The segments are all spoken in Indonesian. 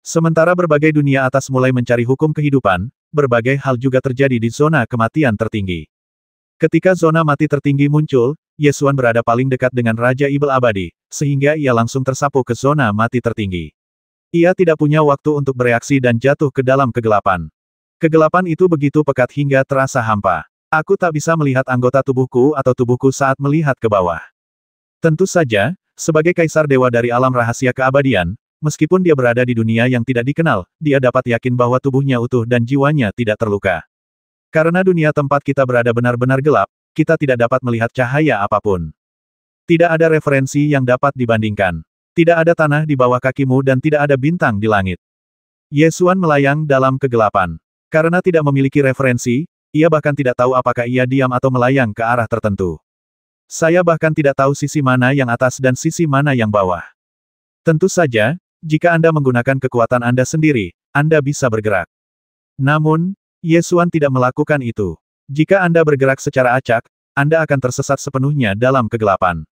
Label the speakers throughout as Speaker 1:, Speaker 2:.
Speaker 1: Sementara berbagai dunia atas mulai mencari hukum kehidupan, berbagai hal juga terjadi di zona kematian tertinggi. Ketika zona mati tertinggi muncul, Yesuan berada paling dekat dengan Raja Ibel Abadi, sehingga ia langsung tersapu ke zona mati tertinggi. Ia tidak punya waktu untuk bereaksi dan jatuh ke dalam kegelapan. Kegelapan itu begitu pekat hingga terasa hampa. Aku tak bisa melihat anggota tubuhku atau tubuhku saat melihat ke bawah. Tentu saja, sebagai kaisar dewa dari alam rahasia keabadian, meskipun dia berada di dunia yang tidak dikenal, dia dapat yakin bahwa tubuhnya utuh dan jiwanya tidak terluka. Karena dunia tempat kita berada benar-benar gelap, kita tidak dapat melihat cahaya apapun. Tidak ada referensi yang dapat dibandingkan. Tidak ada tanah di bawah kakimu dan tidak ada bintang di langit. Yesuan melayang dalam kegelapan. Karena tidak memiliki referensi, ia bahkan tidak tahu apakah ia diam atau melayang ke arah tertentu. Saya bahkan tidak tahu sisi mana yang atas dan sisi mana yang bawah. Tentu saja, jika Anda menggunakan kekuatan Anda sendiri, Anda bisa bergerak. Namun, Yesuan tidak melakukan itu. Jika Anda bergerak secara acak, Anda akan tersesat sepenuhnya dalam kegelapan.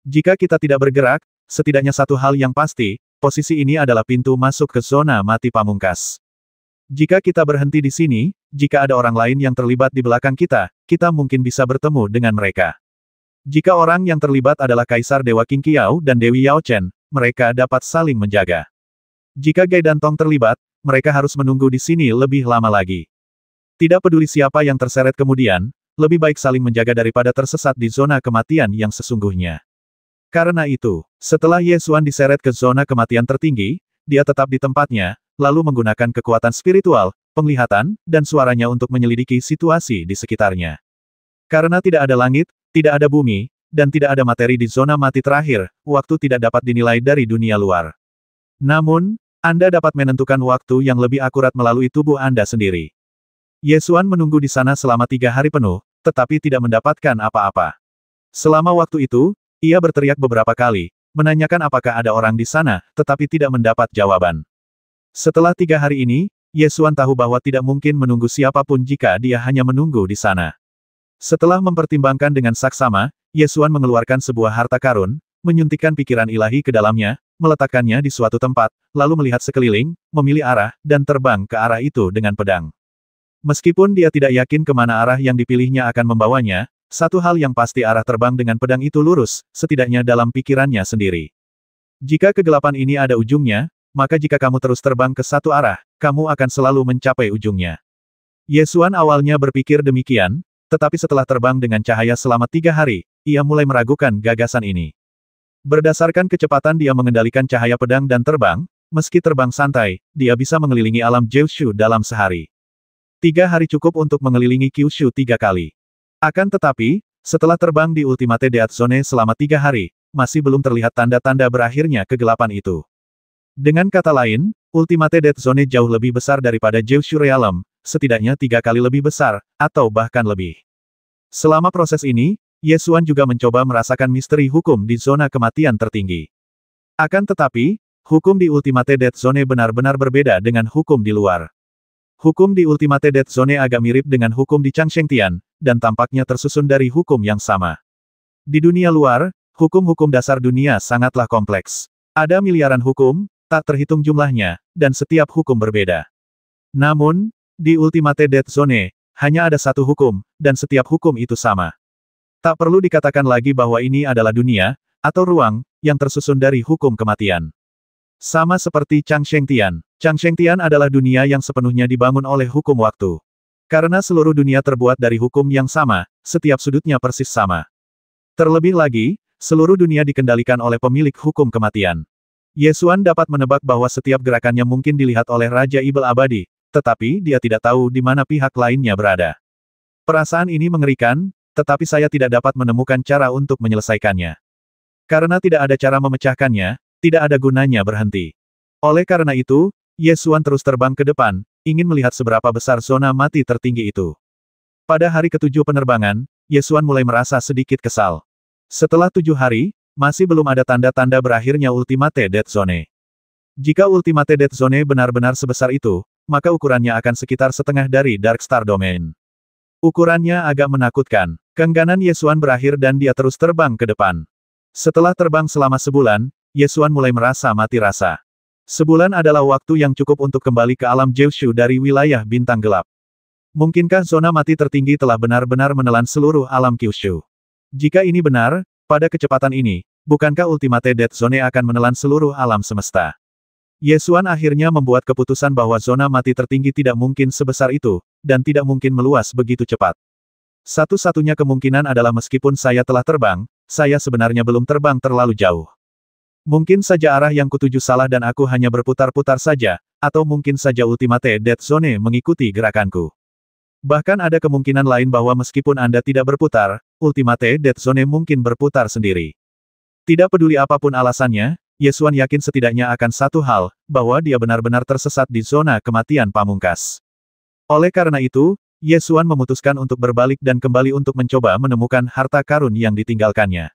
Speaker 1: Jika kita tidak bergerak, setidaknya satu hal yang pasti, posisi ini adalah pintu masuk ke zona mati pamungkas. Jika kita berhenti di sini, jika ada orang lain yang terlibat di belakang kita, kita mungkin bisa bertemu dengan mereka. Jika orang yang terlibat adalah Kaisar Dewa Qing Qiao dan Dewi Yao Chen, mereka dapat saling menjaga. Jika Gai dan Tong terlibat, mereka harus menunggu di sini lebih lama lagi. Tidak peduli siapa yang terseret kemudian, lebih baik saling menjaga daripada tersesat di zona kematian yang sesungguhnya. Karena itu, setelah Yesuan diseret ke zona kematian tertinggi, dia tetap di tempatnya, lalu menggunakan kekuatan spiritual, penglihatan, dan suaranya untuk menyelidiki situasi di sekitarnya. Karena tidak ada langit, tidak ada bumi, dan tidak ada materi di zona mati terakhir, waktu tidak dapat dinilai dari dunia luar. Namun, Anda dapat menentukan waktu yang lebih akurat melalui tubuh Anda sendiri. Yesuan menunggu di sana selama 3 hari penuh, tetapi tidak mendapatkan apa-apa. Selama waktu itu, ia berteriak beberapa kali, menanyakan apakah ada orang di sana, tetapi tidak mendapat jawaban. Setelah 3 hari ini, Yesuan tahu bahwa tidak mungkin menunggu siapapun jika dia hanya menunggu di sana. Setelah mempertimbangkan dengan saksama, Yesuan mengeluarkan sebuah harta karun, menyuntikkan pikiran ilahi ke dalamnya, meletakkannya di suatu tempat, lalu melihat sekeliling, memilih arah, dan terbang ke arah itu dengan pedang. Meskipun dia tidak yakin kemana arah yang dipilihnya akan membawanya, satu hal yang pasti arah terbang dengan pedang itu lurus, setidaknya dalam pikirannya sendiri. Jika kegelapan ini ada ujungnya, maka jika kamu terus terbang ke satu arah, kamu akan selalu mencapai ujungnya. Yesuan awalnya berpikir demikian, tetapi setelah terbang dengan cahaya selama 3 hari, ia mulai meragukan gagasan ini. Berdasarkan kecepatan dia mengendalikan cahaya pedang dan terbang, meski terbang santai, dia bisa mengelilingi alam Jiushu dalam sehari. 3 hari cukup untuk mengelilingi Kyushu 3 kali. Akan tetapi, setelah terbang di Ultimate Death Zone selama 3 hari, masih belum terlihat tanda-tanda berakhirnya kegelapan itu. Dengan kata lain, Ultimate Death Zone jauh lebih besar daripada Jiushu Realm, setidaknya 3 kali lebih besar, atau bahkan lebih. Selama proses ini, Yesuan juga mencoba merasakan misteri hukum di zona kematian tertinggi. Akan tetapi, hukum di Ultimate Death Zone benar-benar berbeda dengan hukum di luar. Hukum di Ultimate Death Zone agak mirip dengan hukum di Changshengtian, dan tampaknya tersusun dari hukum yang sama. Di dunia luar, hukum-hukum dasar dunia sangatlah kompleks. Ada miliaran hukum, tak terhitung jumlahnya, dan setiap hukum berbeda. Namun, di Ultimate Death Zone, hanya ada satu hukum, dan setiap hukum itu sama. Tak perlu dikatakan lagi bahwa ini adalah dunia, atau ruang, yang tersusun dari hukum kematian. Sama seperti Changshengtian. Changshengtian adalah dunia yang sepenuhnya dibangun oleh hukum waktu. Karena seluruh dunia terbuat dari hukum yang sama, setiap sudutnya persis sama. Terlebih lagi, seluruh dunia dikendalikan oleh pemilik hukum kematian. Yesuan dapat menebak bahwa setiap gerakannya mungkin dilihat oleh Raja Ibel Abadi, tetapi dia tidak tahu di mana pihak lainnya berada. Perasaan ini mengerikan, tetapi saya tidak dapat menemukan cara untuk menyelesaikannya. Karena tidak ada cara memecahkannya, tidak ada gunanya berhenti. Oleh karena itu, Yesuan terus terbang ke depan, ingin melihat seberapa besar zona mati tertinggi itu. Pada hari ke-7 penerbangan, Yesuan mulai merasa sedikit kesal. Setelah 7 hari, masih belum ada tanda-tanda berakhirnya Ultimate Death Zone. Jika Ultimate Death Zone benar-benar sebesar itu, maka ukurannya akan sekitar setengah dari Dark Star Domain. Ukurannya agak menakutkan. Keengganan Yesuan berakhir dan dia terus terbang ke depan. Setelah terbang selama sebulan, Yesuan mulai merasa mati rasa. Sebulan adalah waktu yang cukup untuk kembali ke alam Jiushu dari wilayah bintang gelap. Mungkinkah zona mati tertinggi telah benar-benar menelan seluruh alam Kyushu? Jika ini benar, pada kecepatan ini, bukankah Ultimate Death Zone akan menelan seluruh alam semesta? Ye Xuan akhirnya membuat keputusan bahwa zona mati tertinggi tidak mungkin sebesar itu, dan tidak mungkin meluas begitu cepat. Satu-satunya kemungkinan adalah meskipun saya telah terbang, saya sebenarnya belum terbang terlalu jauh. Mungkin saja arah yang kutuju salah dan aku hanya berputar-putar saja, atau mungkin saja Ultimate Death Zone mengikuti gerakanku. Bahkan ada kemungkinan lain bahwa meskipun Anda tidak berputar, Ultimate Death Zone mungkin berputar sendiri. Tidak peduli apapun alasannya, Ye Xuan yakin setidaknya akan satu hal, bahwa dia benar-benar tersesat di zona kematian pamungkas. Oleh karena itu, Ye Xuan memutuskan untuk berbalik dan kembali untuk mencoba menemukan harta karun yang ditinggalkannya.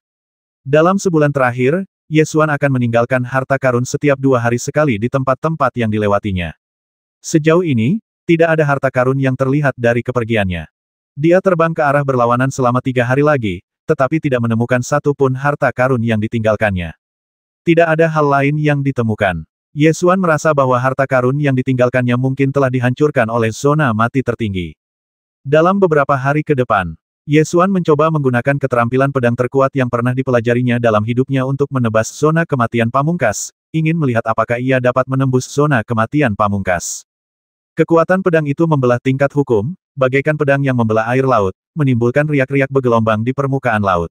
Speaker 1: Dalam sebulan terakhir, Ye Xuan akan meninggalkan harta karun setiap 2 hari sekali di tempat-tempat yang dilewatinya. Sejauh ini, tidak ada harta karun yang terlihat dari kepergiannya. Dia terbang ke arah berlawanan selama 3 hari lagi, tetapi tidak menemukan satu pun harta karun yang ditinggalkannya. Tidak ada hal lain yang ditemukan. Ye Xuan merasa bahwa harta karun yang ditinggalkannya mungkin telah dihancurkan oleh zona mati tertinggi. Dalam beberapa hari ke depan, Ye Xuan mencoba menggunakan keterampilan pedang terkuat yang pernah dipelajarinya dalam hidupnya untuk menebas zona kematian pamungkas, ingin melihat apakah ia dapat menembus zona kematian pamungkas. Kekuatan pedang itu membelah tingkat hukum, bagaikan pedang yang membelah air laut, menimbulkan riak-riak bergelombang di permukaan laut.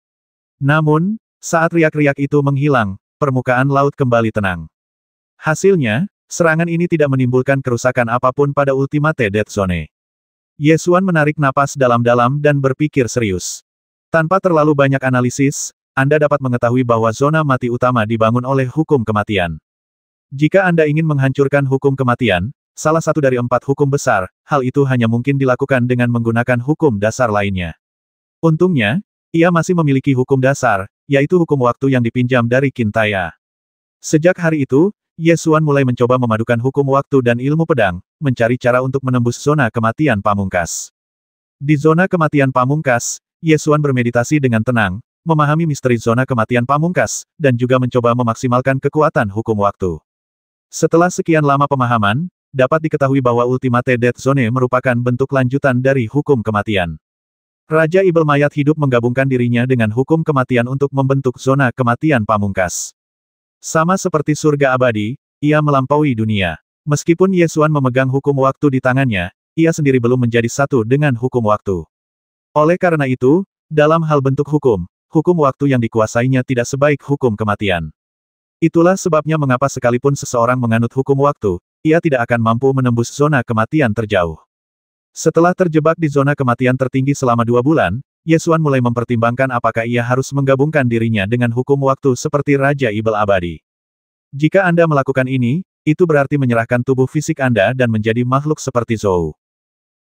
Speaker 1: Namun, saat riak-riak itu menghilang, permukaan laut kembali tenang. Hasilnya, serangan ini tidak menimbulkan kerusakan apapun pada Ultimate Death Zone. Ye Xuan menarik napas dalam-dalam dan berpikir serius. Tanpa terlalu banyak analisis, Anda dapat mengetahui bahwa zona mati utama dibangun oleh hukum kematian. Jika Anda ingin menghancurkan hukum kematian, salah satu dari 4 hukum besar, hal itu hanya mungkin dilakukan dengan menggunakan hukum dasar lainnya. Untungnya, ia masih memiliki hukum dasar, yaitu hukum waktu yang dipinjam dari Qintaya. Sejak hari itu, Ye Xuan mulai mencoba memadukan hukum waktu dan ilmu pedang, mencari cara untuk menembus zona kematian pamungkas. Di zona kematian pamungkas, Ye Xuan bermeditasi dengan tenang, memahami misteri zona kematian pamungkas, dan juga mencoba memaksimalkan kekuatan hukum waktu. Setelah sekian lama pemahaman, dapat diketahui bahwa Ultimate Death Zone merupakan bentuk lanjutan dari hukum kematian. Raja Ibel Mayat Hidup menggabungkan dirinya dengan hukum kematian untuk membentuk zona kematian pamungkas. Sama seperti surga abadi, ia melampaui dunia. Meskipun Ye Xuan memegang hukum waktu di tangannya, ia sendiri belum menjadi satu dengan hukum waktu. Oleh karena itu, dalam hal bentuk hukum waktu yang dikuasainya tidak sebaik hukum kematian. Itulah sebabnya mengapa sekalipun seseorang menganut hukum waktu, ia tidak akan mampu menembus zona kematian terjauh. Setelah terjebak di zona kematian tertinggi selama 2 bulan, Ye Xuan mulai mempertimbangkan apakah ia harus menggabungkan dirinya dengan hukum waktu seperti Raja Ibel Abadi. Jika Anda melakukan ini, itu berarti menyerahkan tubuh fisik Anda dan menjadi makhluk seperti Zhou.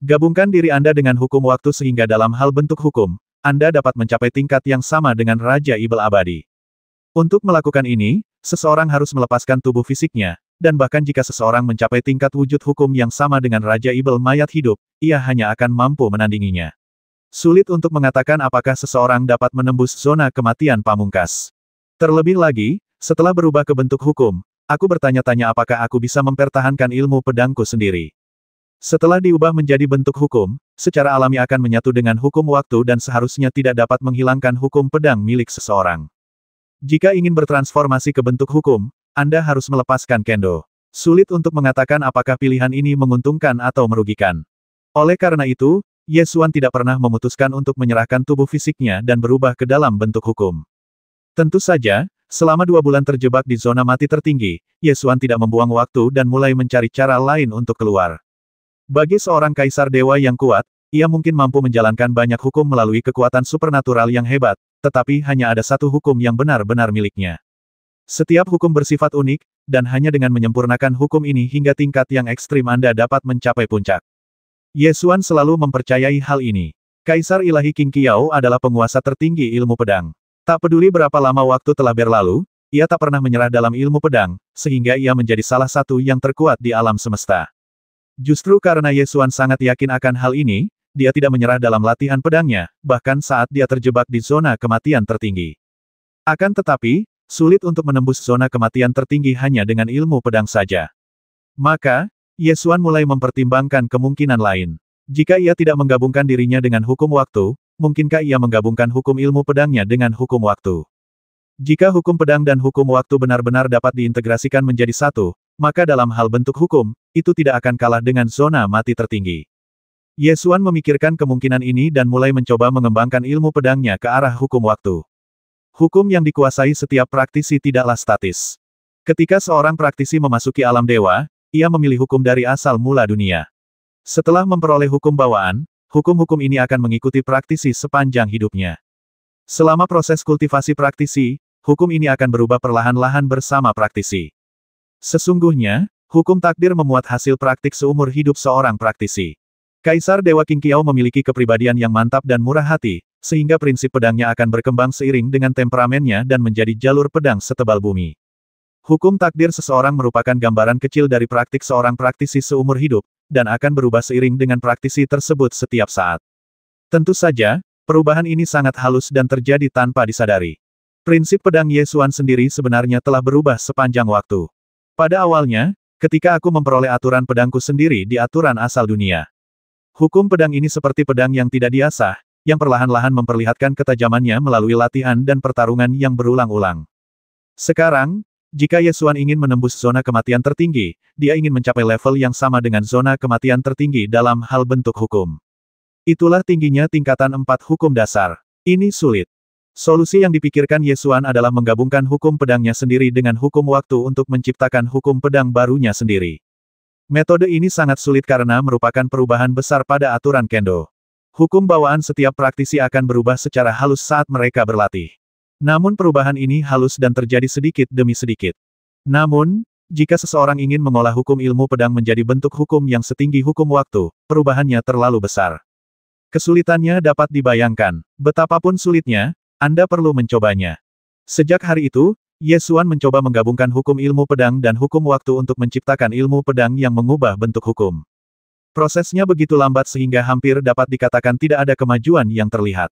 Speaker 1: Gabungkan diri Anda dengan hukum waktu sehingga dalam hal bentuk hukum, Anda dapat mencapai tingkat yang sama dengan Raja Ibel Abadi. Untuk melakukan ini, seseorang harus melepaskan tubuh fisiknya, dan bahkan jika seseorang mencapai tingkat wujud hukum yang sama dengan Raja Ibel Mayat Hidup, ia hanya akan mampu menandinginya. Sulit untuk mengatakan apakah seseorang dapat menembus zona kematian pamungkas. Terlebih lagi, setelah berubah ke bentuk hukum, aku bertanya-tanya apakah aku bisa mempertahankan ilmu pedangku sendiri. Setelah diubah menjadi bentuk hukum, secara alami akan menyatu dengan hukum waktu dan seharusnya tidak dapat menghilangkan hukum pedang milik seseorang. Jika ingin bertransformasi ke bentuk hukum, Anda harus melepaskan kendo. Sulit untuk mengatakan apakah pilihan ini menguntungkan atau merugikan. Oleh karena itu, Ye Xuan tidak pernah memutuskan untuk menyerahkan tubuh fisiknya dan berubah ke dalam bentuk hukum. Tentu saja, selama 2 bulan terjebak di zona mati tertinggi, Ye Xuan tidak membuang waktu dan mulai mencari cara lain untuk keluar. Bagi seorang kaisar dewa yang kuat, ia mungkin mampu menjalankan banyak hukum melalui kekuatan supernatural yang hebat, tetapi hanya ada satu hukum yang benar-benar miliknya. Setiap hukum bersifat unik, dan hanya dengan menyempurnakan hukum ini hingga tingkat yang ekstrim Anda dapat mencapai puncak. Ye Xuan selalu mempercayai hal ini. Kaisar Ilahi Qing Qiao adalah penguasa tertinggi ilmu pedang. Tak peduli berapa lama waktu telah berlalu, ia tak pernah menyerah dalam ilmu pedang, sehingga ia menjadi salah satu yang terkuat di alam semesta. Justru karena Ye Xuan sangat yakin akan hal ini, dia tidak menyerah dalam latihan pedangnya, bahkan saat dia terjebak di zona kematian tertinggi. Akan tetapi, sulit untuk menembus zona kematian tertinggi hanya dengan ilmu pedang saja. Maka, Ye Xuan mulai mempertimbangkan kemungkinan lain. Jika ia tidak menggabungkan dirinya dengan hukum waktu, mungkinkah ia menggabungkan hukum ilmu pedangnya dengan hukum waktu? Jika hukum pedang dan hukum waktu benar-benar dapat diintegrasikan menjadi satu, maka dalam hal bentuk hukum, itu tidak akan kalah dengan zona mati tertinggi. Ye Xuan memikirkan kemungkinan ini dan mulai mencoba mengembangkan ilmu pedangnya ke arah hukum waktu. Hukum yang dikuasai setiap praktisi tidaklah statis. Ketika seorang praktisi memasuki alam dewa, ia memilih hukum dari asal mula dunia. Setelah memperoleh hukum bawaan, hukum-hukum ini akan mengikuti praktisi sepanjang hidupnya. Selama proses kultivasi praktisi, hukum ini akan berubah perlahan-lahan bersama praktisi. Sesungguhnya, hukum takdir memuat hasil praktik seumur hidup seorang praktisi. Kaisar Dewa King Qiao memiliki kepribadian yang mantap dan murah hati, sehingga prinsip pedangnya akan berkembang seiring dengan temperamennya dan menjadi jalur pedang setebal bumi. Hukum takdir seseorang merupakan gambaran kecil dari praktik seorang praktisi seumur hidup, dan akan berubah seiring dengan praktisi tersebut setiap saat. Tentu saja, perubahan ini sangat halus dan terjadi tanpa disadari. Prinsip pedang Ye Xuan sendiri sebenarnya telah berubah sepanjang waktu. Pada awalnya, ketika aku memperoleh aturan pedangku sendiri di aturan asal dunia. Hukum pedang ini seperti pedang yang tidak diasah, yang perlahan-lahan memperlihatkan ketajamannya melalui latihan dan pertarungan yang berulang-ulang. Sekarang, jika Ye Xuan ingin menembus zona kematian tertinggi, dia ingin mencapai level yang sama dengan zona kematian tertinggi dalam hal bentuk hukum. Itulah tingginya tingkatan 4 hukum dasar. Ini sulit. Solusi yang dipikirkan Ye Xuan adalah menggabungkan hukum pedangnya sendiri dengan hukum waktu untuk menciptakan hukum pedang barunya sendiri. Metode ini sangat sulit karena merupakan perubahan besar pada aturan Kendo. Hukum bawaan setiap praktisi akan berubah secara halus saat mereka berlatih. Namun perubahan ini halus dan terjadi sedikit demi sedikit. Namun, jika seseorang ingin mengolah hukum ilmu pedang menjadi bentuk hukum yang setinggi hukum waktu, perubahannya terlalu besar. Kesulitannya dapat dibayangkan. Betapapun sulitnya, Anda perlu mencobanya. Sejak hari itu, Ye Xuan mencoba menggabungkan hukum ilmu pedang dan hukum waktu untuk menciptakan ilmu pedang yang mengubah bentuk hukum. Prosesnya begitu lambat sehingga hampir dapat dikatakan tidak ada kemajuan yang terlihat.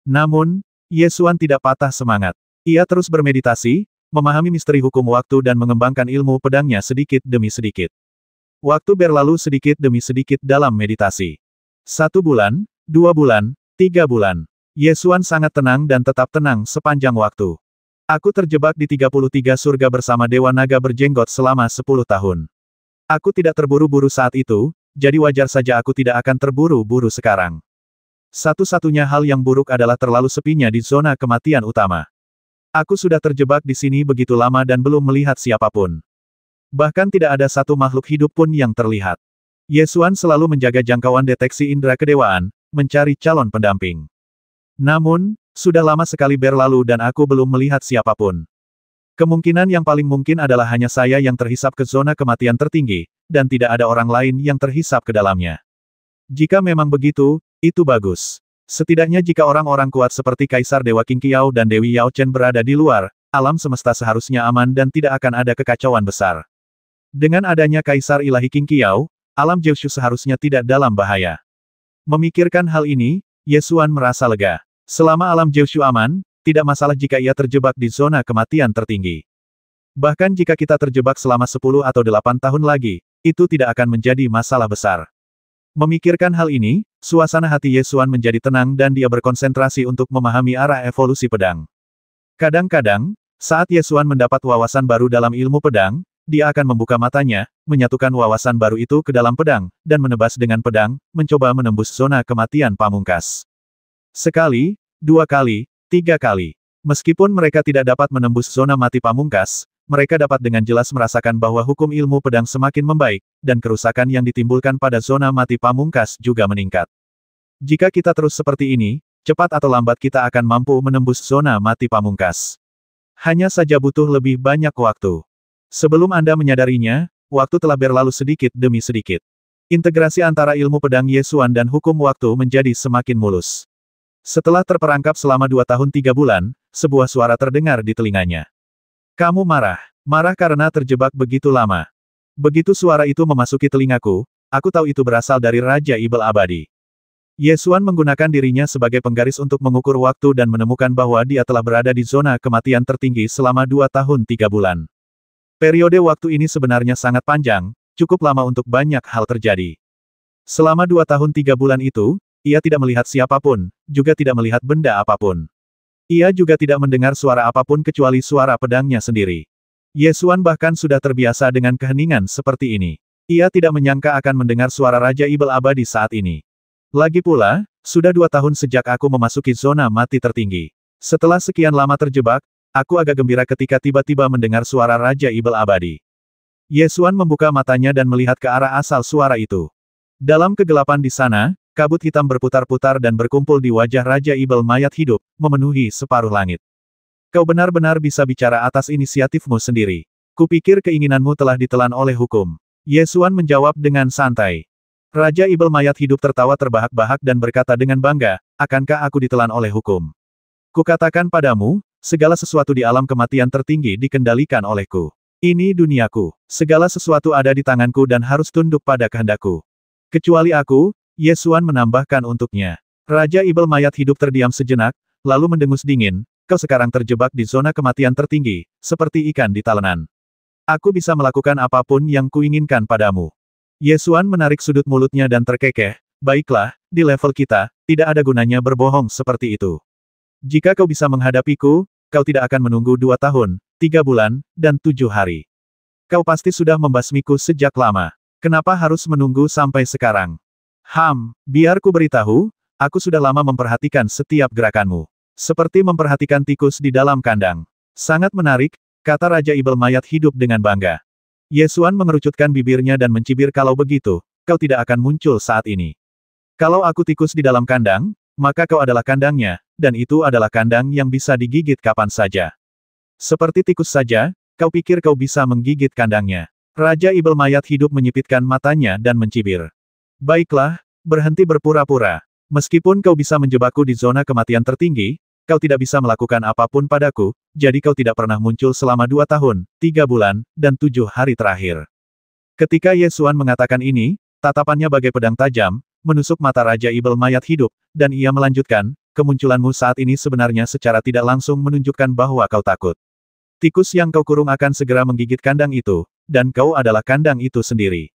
Speaker 1: Namun, Ye Xuan tidak patah semangat. Ia terus bermeditasi, memahami misteri hukum waktu dan mengembangkan ilmu pedangnya sedikit demi sedikit. Waktu berlalu sedikit demi sedikit dalam meditasi. 1 bulan, 2 bulan, 3 bulan. Ye Xuan sangat tenang dan tetap tenang sepanjang waktu. Aku terjebak di 33 surga bersama Dewa Naga berjenggot selama 10 tahun. Aku tidak terburu-buru saat itu, jadi wajar saja aku tidak akan terburu-buru sekarang. Satu-satunya hal yang buruk adalah terlalu sepinya di zona kematian utama. Aku sudah terjebak di sini begitu lama dan belum melihat siapapun. Bahkan tidak ada satu makhluk hidup pun yang terlihat. Ye Xuan selalu menjaga jangkauan deteksi indera kedewaan, mencari calon pendamping. Namun, sudah lama sekali berlalu dan aku belum melihat siapapun. Kemungkinan yang paling mungkin adalah hanya saya yang terhisap ke zona kematian tertinggi, dan tidak ada orang lain yang terhisap ke dalamnya. Jika memang begitu, itu bagus. Setidaknya jika orang-orang kuat seperti Kaisar Dewa King Qiao dan Dewi Yao Chen berada di luar, alam semesta seharusnya aman dan tidak akan ada kekacauan besar. Dengan adanya Kaisar Ilahi King Qiao, alam Jiushu seharusnya tidak dalam bahaya. Memikirkan hal ini, Ye Xuan merasa lega. Selama alam Jiushu aman, tidak masalah jika ia terjebak di zona kematian tertinggi. Bahkan jika kita terjebak selama 10 atau 8 tahun lagi, itu tidak akan menjadi masalah besar. Memikirkan hal ini, suasana hati Ye Xuan menjadi tenang dan dia berkonsentrasi untuk memahami arah evolusi pedang. Kadang-kadang, saat Ye Xuan mendapat wawasan baru dalam ilmu pedang, dia akan membuka matanya, menyatukan wawasan baru itu ke dalam pedang, dan menebas dengan pedang, mencoba menembus zona kematian pamungkas. Sekali, 2 kali, 3 kali. Meskipun mereka tidak dapat menembus zona mati pamungkas, mereka dapat dengan jelas merasakan bahwa hukum ilmu pedang semakin membaik, dan kerusakan yang ditimbulkan pada zona mati pamungkas juga meningkat. Jika kita terus seperti ini, cepat atau lambat kita akan mampu menembus zona mati pamungkas. Hanya saja butuh lebih banyak waktu. Sebelum Anda menyadarinya, waktu telah berlalu sedikit demi sedikit. Integrasi antara ilmu pedang Ye Xuan dan hukum waktu menjadi semakin mulus. Setelah terperangkap selama 2 tahun 3 bulan, sebuah suara terdengar di telinganya. Kamu marah. Marah karena terjebak begitu lama. Begitu suara itu memasuki telingaku, aku tahu itu berasal dari Raja Ibel Abadi. Ye Xuan menggunakan dirinya sebagai penggaris untuk mengukur waktu dan menemukan bahwa dia telah berada di zona kematian tertinggi selama 2 tahun 3 bulan. Periode waktu ini sebenarnya sangat panjang, cukup lama untuk banyak hal terjadi. Selama 2 tahun 3 bulan itu, ia tidak melihat siapapun, juga tidak melihat benda apapun. Ia juga tidak mendengar suara apapun kecuali suara pedangnya sendiri. Ye Xuan bahkan sudah terbiasa dengan keheningan seperti ini. Ia tidak menyangka akan mendengar suara Raja Ibel abadi saat ini. Lagi pula, sudah 2 tahun sejak aku memasuki zona mati tertinggi. Setelah sekian lama terjebak, aku agak gembira ketika tiba-tiba mendengar suara Raja Ibel abadi. Ye Xuan membuka matanya dan melihat ke arah asal suara itu. Dalam kegelapan di sana, kabut hitam berputar-putar dan berkumpul di wajah Raja Ibel mayat hidup, memenuhi separuh langit. Kau benar-benar bisa bicara atas inisiatifmu sendiri. Kupikir keinginanmu telah ditelan oleh hukum. Ye Xuan menjawab dengan santai. Raja Ibel mayat hidup tertawa terbahak-bahak dan berkata dengan bangga, akankah aku ditelan oleh hukum? Kukatakan padamu, segala sesuatu di alam kematian tertinggi dikendalikan olehku. Ini duniaku. Segala sesuatu ada di tanganku dan harus tunduk pada kehendakku. Kecuali aku, Ye Xuan menambahkan untuknya. Raja Ibel mayat hidup terdiam sejenak, lalu mendengus dingin, kau sekarang terjebak di zona kematian tertinggi, seperti ikan di talenan. Aku bisa melakukan apapun yang kuinginkan padamu. Ye Xuan menarik sudut mulutnya dan terkekeh, baiklah, di level kita, tidak ada gunanya berbohong seperti itu. Jika kau bisa menghadapiku, kau tidak akan menunggu 2 tahun, 3 bulan, dan 7 hari. Kau pasti sudah membasmiku sejak lama. Kenapa harus menunggu sampai sekarang? Biar ku beritahu, aku sudah lama memperhatikan setiap gerakanmu. Seperti memperhatikan tikus di dalam kandang. Sangat menarik, kata Raja Ibel mayat hidup dengan bangga. Ye Xuan mengerucutkan bibirnya dan mencibir kalau begitu, kau tidak akan muncul saat ini. Kalau aku tikus di dalam kandang, maka kau adalah kandangnya, dan itu adalah kandang yang bisa digigit kapan saja. Seperti tikus saja, kau pikir kau bisa menggigit kandangnya. Raja Ibel mayat hidup menyipitkan matanya dan mencibir. Baiklah, berhenti berpura-pura. Meskipun kau bisa menjebakku di zona kematian tertinggi, kau tidak bisa melakukan apapun padaku, jadi kau tidak pernah muncul selama 2 tahun, 3 bulan, dan 7 hari terakhir. Ketika Ye Xuan mengatakan ini, tatapannya bagai pedang tajam, menusuk mata Raja Ibel mayat hidup, dan ia melanjutkan, kemunculanmu saat ini sebenarnya secara tidak langsung menunjukkan bahwa kau takut. Tikus yang kau kurung akan segera menggigit kandang itu, dan kau adalah kandang itu sendiri.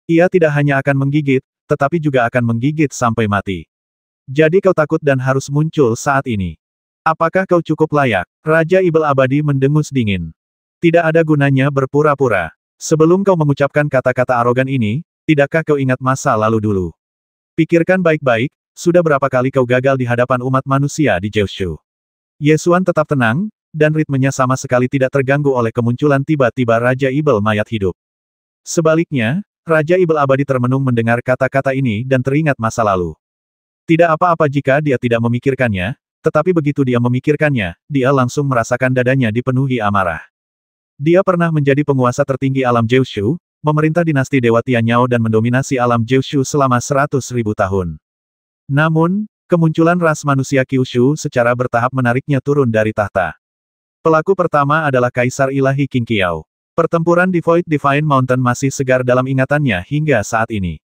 Speaker 1: Ia tidak hanya akan menggigit, tetapi juga akan menggigit sampai mati. Jadi kau takut dan harus muncul saat ini. Apakah kau cukup layak? Raja Ibel abadi mendengus dingin. Tidak ada gunanya berpura-pura. Sebelum kau mengucapkan kata-kata arogan ini, tidakkah kau ingat masa lalu dulu? Pikirkan baik-baik, sudah berapa kali kau gagal di hadapan umat manusia di Jiushu? Ye Xuan tetap tenang, dan ritmenya sama sekali tidak terganggu oleh kemunculan tiba-tiba Raja Ibel mayat hidup. Sebaliknya, Raja Ibel abadi termenung mendengar kata-kata ini dan teringat masa lalu. Tidak apa-apa jika dia tidak memikirkannya, tetapi begitu dia memikirkannya, dia langsung merasakan dadanya dipenuhi amarah. Dia pernah menjadi penguasa tertinggi alam Jiushu, memerintah dinasti Dewa Tianyao dan mendominasi alam Jiushu selama 100.000 tahun. Namun, kemunculan ras manusia Kyushu secara bertahap menariknya turun dari tahta. Pelaku pertama adalah Kaisar Ilahi Qing Qiao. Pertempuran di Void Divine Mountain masih segar dalam ingatannya hingga saat ini.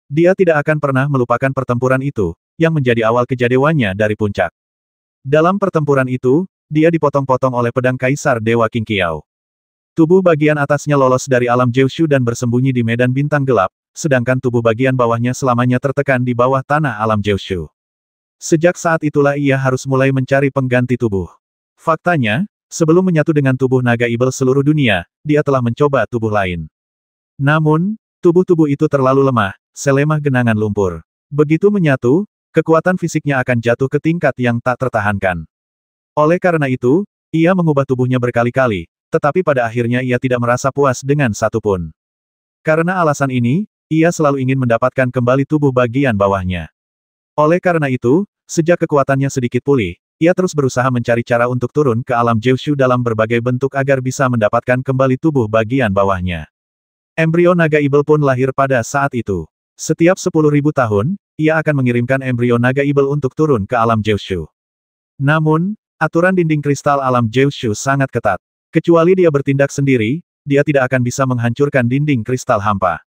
Speaker 1: Dia tidak akan pernah melupakan pertempuran itu, yang menjadi awal kejadewannya dari puncak. Dalam pertempuran itu, dia dipotong-potong oleh pedang Kaisar Dewa Qing Qiao. Tubuh bagian atasnya lolos dari alam Jiushu dan bersembunyi di medan bintang gelap, sedangkan tubuh bagian bawahnya selamanya tertekan di bawah tanah alam Jiushu. Sejak saat itulah ia harus mulai mencari pengganti tubuh. Faktanya, sebelum menyatu dengan tubuh naga ibel seluruh dunia, dia telah mencoba tubuh lain. Namun, tubuh-tubuh itu terlalu lemah, selemah genangan lumpur. Begitu menyatu, kekuatan fisiknya akan jatuh ke tingkat yang tak tertahankan. Oleh karena itu, ia mengubah tubuhnya berkali-kali, tetapi pada akhirnya ia tidak merasa puas dengan satu pun. Karena alasan ini, ia selalu ingin mendapatkan kembali tubuh bagian bawahnya. Oleh karena itu, sejak kekuatannya sedikit pulih, ia terus berusaha mencari cara untuk turun ke alam Jiushu dalam berbagai bentuk agar bisa mendapatkan kembali tubuh bagian bawahnya. Embrio naga ibel pun lahir pada saat itu. Setiap 10.000 tahun, ia akan mengirimkan embrio naga ibel untuk turun ke alam Jiushu. Namun, aturan dinding kristal alam Jiushu sangat ketat. Kecuali dia bertindak sendiri, dia tidak akan bisa menghancurkan dinding kristal hampa.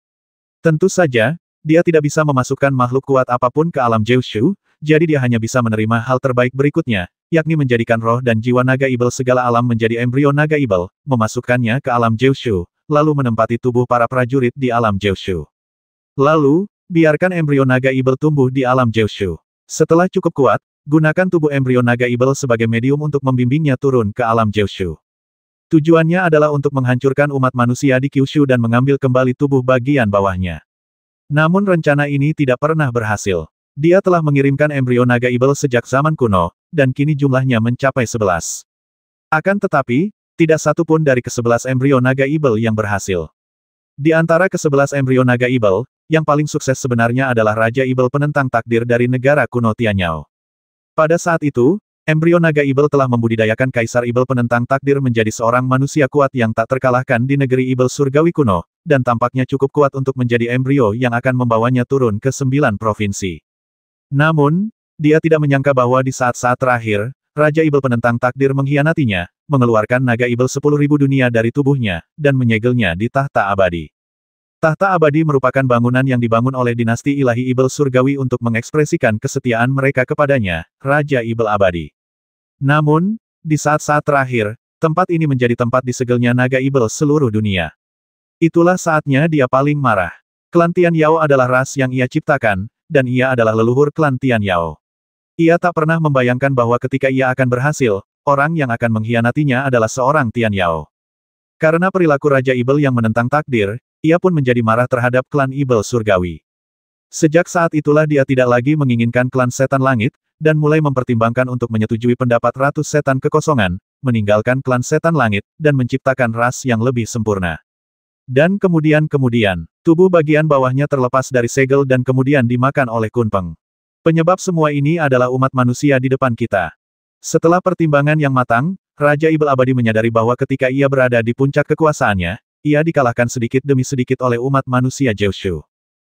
Speaker 1: Tentu saja, dia tidak bisa memasukkan makhluk kuat apapun ke alam Jiushu, jadi dia hanya bisa menerima hal terbaik berikutnya, yakni menjadikan roh dan jiwa naga ibel segala alam menjadi embrio naga ibel, memasukkannya ke alam Jiushu, lalu menempati tubuh para prajurit di alam Jiushu. Lalu, biarkan embrio naga ibel tumbuh di alam Jiushu. Setelah cukup kuat, gunakan tubuh embrio naga ibel sebagai medium untuk membimbingnya turun ke alam Jiushu. Tujuannya adalah untuk menghancurkan umat manusia di Kyushu dan mengambil kembali tubuh bagian bawahnya. Namun rencana ini tidak pernah berhasil. Dia telah mengirimkan embrio naga ibel sejak zaman kuno, dan kini jumlahnya mencapai 11. Akan tetapi, tidak satu pun dari ke-11 embrio naga ibel yang berhasil. Di antara ke-11 embrio naga ibel, yang paling sukses sebenarnya adalah Raja Ibel penentang takdir dari negara kuno Tianyao. Pada saat itu, embrio naga ibel telah membudidayakan Kaisar Ibel penentang takdir menjadi seorang manusia kuat yang tak terkalahkan di negeri Ibel surgawi kuno, dan tampaknya cukup kuat untuk menjadi embrio yang akan membawanya turun ke 9 provinsi. Namun, dia tidak menyangka bahwa di saat-saat terakhir, Raja Ibel penentang takdir mengkhianatinya, mengeluarkan naga Ibel 10.000 dunia dari tubuhnya, dan menyegelnya di tahta abadi. Tahta abadi merupakan bangunan yang dibangun oleh dinasti ilahi Ibel surgawi untuk mengekspresikan kesetiaan mereka kepadanya, Raja Ibel abadi. Namun, di saat-saat terakhir, tempat ini menjadi tempat disegelnya naga Ibel seluruh dunia. Itulah saatnya dia paling marah. Klan Tianyao adalah ras yang ia ciptakan, dan ia adalah leluhur klan Tianyao. Ia tak pernah membayangkan bahwa ketika ia akan berhasil, orang yang akan mengkhianatinya adalah seorang Tianyao. Karena perilaku Raja Ibel yang menentang takdir, ia pun menjadi marah terhadap klan Ibel surgawi. Sejak saat itulah dia tidak lagi menginginkan klan setan langit, dan mulai mempertimbangkan untuk menyetujui pendapat Ratu Setan Kekosongan, meninggalkan klan setan langit, dan menciptakan ras yang lebih sempurna. Dan kemudian, tubuh bagian bawahnya terlepas dari segel dan kemudian dimakan oleh Kunpeng. Penyebab semua ini adalah umat manusia di depan kita. Setelah pertimbangan yang matang, Raja Ibel abadi menyadari bahwa ketika ia berada di puncak kekuasaannya, ia dikalahkan sedikit demi sedikit oleh umat manusia Jiushu.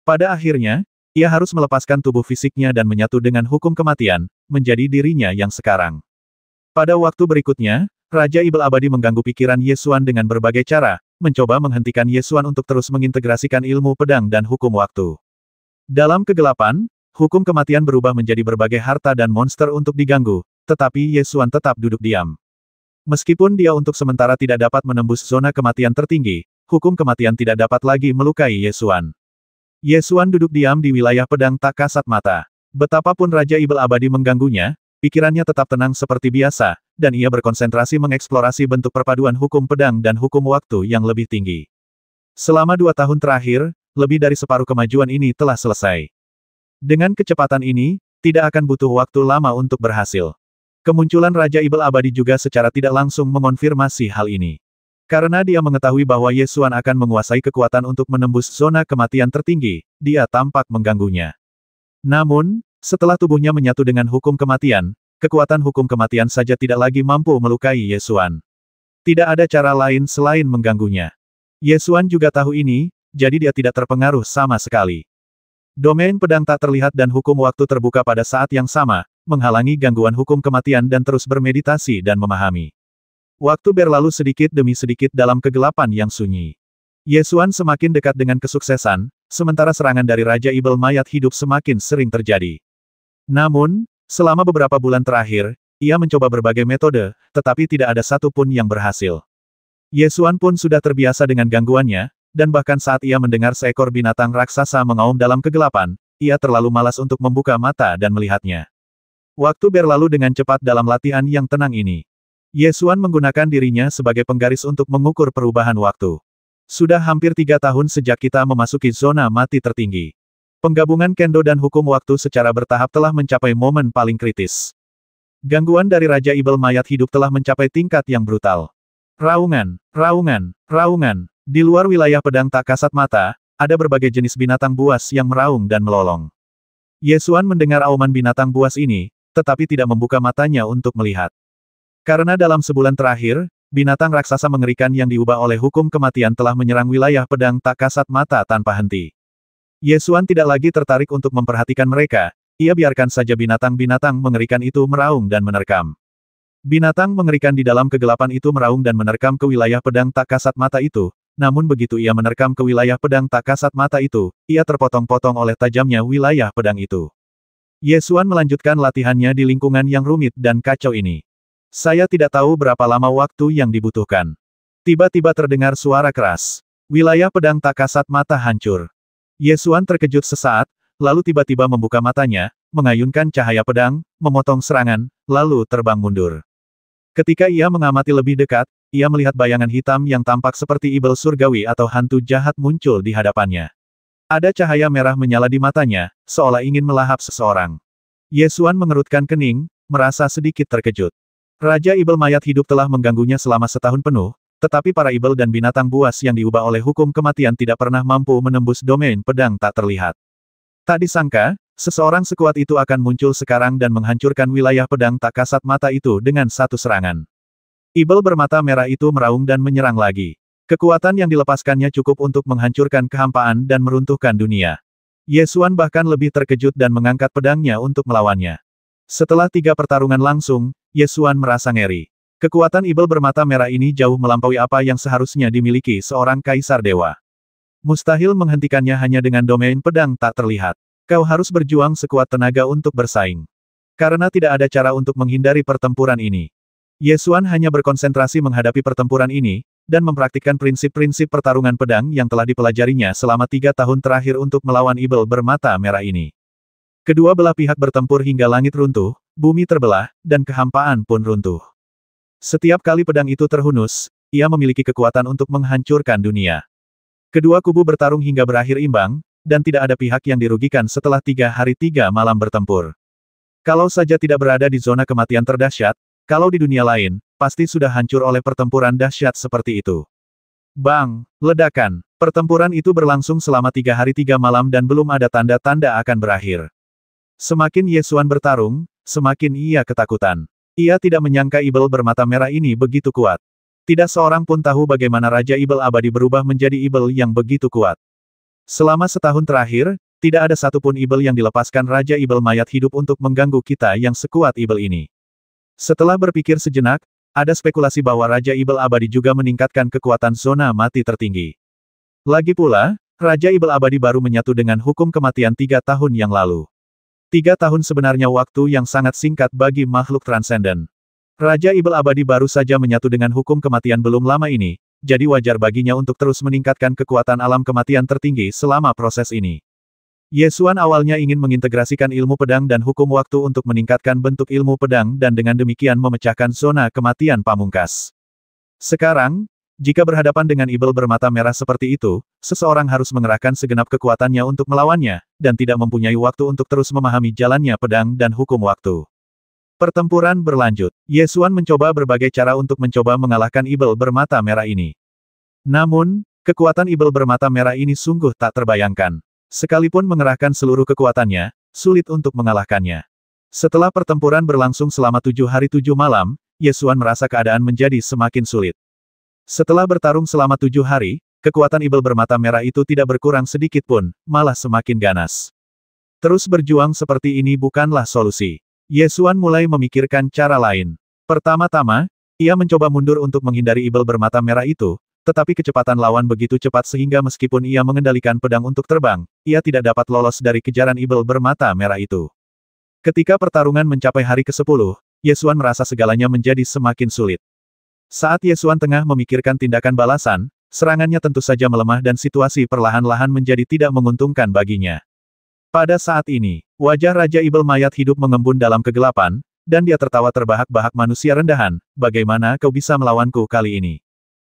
Speaker 1: Pada akhirnya, ia harus melepaskan tubuh fisiknya dan menyatu dengan hukum kematian, menjadi dirinya yang sekarang. Pada waktu berikutnya, Raja Ibel abadi mengganggu pikiran Yesuan dengan berbagai cara, mencoba menghentikan Yesuan untuk terus mengintegrasikan ilmu pedang dan hukum waktu. Dalam kegelapan, hukum kematian berubah menjadi berbagai harta dan monster untuk diganggu, tetapi Yesuan tetap duduk diam. Meskipun dia untuk sementara tidak dapat menembus zona kematian tertinggi, hukum kematian tidak dapat lagi melukai Yesuan. Yesuan duduk diam di wilayah pedang tak kasat mata. Betapapun Raja Ibel abadi mengganggunya, pikirannya tetap tenang seperti biasa, dan ia berkonsentrasi mengeksplorasi bentuk perpaduan hukum pedang dan hukum waktu yang lebih tinggi. Selama 2 tahun terakhir, lebih dari separuh kemajuan ini telah selesai. Dengan kecepatan ini, tidak akan butuh waktu lama untuk berhasil. Kemunculan Raja Ibel abadi juga secara tidak langsung mengonfirmasi hal ini. Karena dia mengetahui bahwa Yesuan akan menguasai kekuatan untuk menembus zona kematian tertinggi, dia tampak mengganggunya. Namun, setelah tubuhnya menyatu dengan hukum kematian, kekuatan hukum kematian saja tidak lagi mampu melukai Yesuan. Tidak ada cara lain selain mengganggunya. Yesuan juga tahu ini, jadi dia tidak terpengaruh sama sekali. Domain pedang tak terlihat dan hukum waktu terbuka pada saat yang sama, menghalangi gangguan hukum kematian dan terus bermeditasi dan memahami. Waktu berlalu sedikit demi sedikit dalam kegelapan yang sunyi. Yesuan semakin dekat dengan kesuksesan, sementara serangan dari Raja Ibel mayat hidup semakin sering terjadi. Namun, selama beberapa bulan terakhir, ia mencoba berbagai metode, tetapi tidak ada satu pun yang berhasil. Yesuan pun sudah terbiasa dengan gangguannya, dan bahkan saat ia mendengar seekor binatang raksasa mengaum dalam kegelapan, ia terlalu malas untuk membuka mata dan melihatnya. Waktu berlalu dengan cepat dalam latihan yang tenang ini. Yesuan menggunakan dirinya sebagai penggaris untuk mengukur perubahan waktu. Sudah hampir 3 tahun sejak kita memasuki zona mati tertinggi. Penggabungan kendo dan hukum waktu secara bertahap telah mencapai momen paling kritis. Gangguan dari Raja Ibel mayat hidup telah mencapai tingkat yang brutal. Raungan, raungan, raungan. Di luar wilayah pedang tak kasat mata, ada berbagai jenis binatang buas yang meraung dan melolong. Yesuan mendengar auman binatang buas ini, tetapi tidak membuka matanya untuk melihat. Karena dalam sebulan terakhir, binatang raksasa mengerikan yang diubah oleh hukum kematian telah menyerang wilayah pedang tak kasat mata tanpa henti. Yesuan tidak lagi tertarik untuk memperhatikan mereka, ia biarkan saja binatang-binatang mengerikan itu meraung dan menerkam. Binatang mengerikan di dalam kegelapan itu meraung dan menerkam ke wilayah pedang tak kasat mata itu, namun begitu ia menerkam ke wilayah pedang tak kasat mata itu, ia terpotong-potong oleh tajamnya wilayah pedang itu. Ye Xuan melanjutkan latihannya di lingkungan yang rumit dan kacau ini. Saya tidak tahu berapa lama waktu yang dibutuhkan. Tiba-tiba terdengar suara keras. Wilayah pedang tak kasat mata hancur. Ye Xuan terkejut sesaat, lalu tiba-tiba membuka matanya, mengayunkan cahaya pedang, memotong serangan, lalu terbang mundur. Ketika ia mengamati lebih dekat, ia melihat bayangan hitam yang tampak seperti ibel surgawi atau hantu jahat muncul di hadapannya. Ada cahaya merah menyala di matanya, seolah ingin melahap seseorang. Ye Xuan mengerutkan kening, merasa sedikit terkejut. Raja Ibel mayat hidup telah mengganggunya selama setahun penuh, tetapi para ibel dan binatang buas yang diubah oleh hukum kematian tidak pernah mampu menembus domain pedang tak terlihat. Tak disangka, seseorang sekuat itu akan muncul sekarang dan menghancurkan wilayah pedang tak kasat mata itu dengan satu serangan. Ibel bermata merah itu meraung dan menyerang lagi. Kekuatan yang dilepaskannya cukup untuk menghancurkan kehampaan dan meruntuhkan dunia. Ye Xuan bahkan lebih terkejut dan mengangkat pedangnya untuk melawannya. Setelah 3 pertarungan langsung, Ye Xuan merasa ngeri. Kekuatan ibel bermata merah ini jauh melampaui apa yang seharusnya dimiliki seorang kaisar dewa. Mustahil menghentikannya hanya dengan domain pedang tak terlihat. Kau harus berjuang sekuat tenaga untuk bersaing. Karena tidak ada cara untuk menghindari pertempuran ini. Ye Xuan hanya berkonsentrasi menghadapi pertempuran ini, dan mempraktikkan prinsip-prinsip pertarungan pedang yang telah dipelajarinya selama 3 tahun terakhir untuk melawan ibel bermata merah ini. Kedua belah pihak bertempur hingga langit runtuh, bumi terbelah, dan kehampaan pun runtuh. Setiap kali pedang itu terhunus, ia memiliki kekuatan untuk menghancurkan dunia. Kedua kubu bertarung hingga berakhir imbang, dan tidak ada pihak yang dirugikan setelah 3 hari 3 malam bertempur. Kalau saja tidak berada di zona kematian terdahsyat, kalau di dunia lain, pasti sudah hancur oleh pertempuran dahsyat seperti itu. Bang! Ledakan! Pertempuran itu berlangsung selama 3 hari 3 malam dan belum ada tanda-tanda akan berakhir. Semakin Ye Xuan bertarung, semakin ia ketakutan. Ia tidak menyangka ibel bermata merah ini begitu kuat. Tidak seorang pun tahu bagaimana Raja Ibel Abadi berubah menjadi ibel yang begitu kuat. Selama setahun terakhir, tidak ada satupun ibel yang dilepaskan Raja Ibel mayat hidup untuk mengganggu kita yang sekuat ibel ini. Setelah berpikir sejenak, ada spekulasi bahwa Raja Ibel Abadi juga meningkatkan kekuatan zona mati tertinggi. Lagi pula, Raja Ibel Abadi baru menyatu dengan hukum kematian 3 tahun yang lalu. 3 tahun sebenarnya waktu yang sangat singkat bagi makhluk transenden. Raja Ibel Abadi baru saja menyatu dengan hukum kematian belum lama ini, jadi wajar baginya untuk terus meningkatkan kekuatan alam kematian tertinggi selama proses ini. Ye Xuan awalnya ingin mengintegrasikan ilmu pedang dan hukum waktu untuk meningkatkan bentuk ilmu pedang dan dengan demikian memecahkan zona kematian pamungkas. Sekarang, jika berhadapan dengan ibel bermata merah seperti itu, seseorang harus mengerahkan segenap kekuatannya untuk melawannya, dan tidak mempunyai waktu untuk terus memahami jalannya pedang dan hukum waktu. Pertempuran berlanjut. Ye Xuan mencoba berbagai cara untuk mencoba mengalahkan ibel bermata merah ini. Namun, kekuatan ibel bermata merah ini sungguh tak terbayangkan. Sekalipun mengerahkan seluruh kekuatannya, sulit untuk mengalahkannya. Setelah pertempuran berlangsung selama 7 hari 7 malam, Ye Xuan merasa keadaan menjadi semakin sulit. Setelah bertarung selama 7 hari, kekuatan ibel bermata merah itu tidak berkurang sedikit pun, malah semakin ganas. Terus berjuang seperti ini bukanlah solusi. Ye Xuan mulai memikirkan cara lain. Pertama-tama, ia mencoba mundur untuk menghindari ibel bermata merah itu, tetapi kecepatan lawan begitu cepat sehingga meskipun ia mengendalikan pedang untuk terbang, ia tidak dapat lolos dari kejaran ibel bermata merah itu. Ketika pertarungan mencapai hari ke-10, Ye Xuan merasa segalanya menjadi semakin sulit. Saat Ye Xuan tengah memikirkan tindakan balasan, serangannya tentu saja melemah dan situasi perlahan-lahan menjadi tidak menguntungkan baginya. Pada saat ini, wajah Raja Ibel mayat hidup mengembun dalam kegelapan, dan dia tertawa terbahak-bahak manusia rendahan, bagaimana kau bisa melawanku kali ini?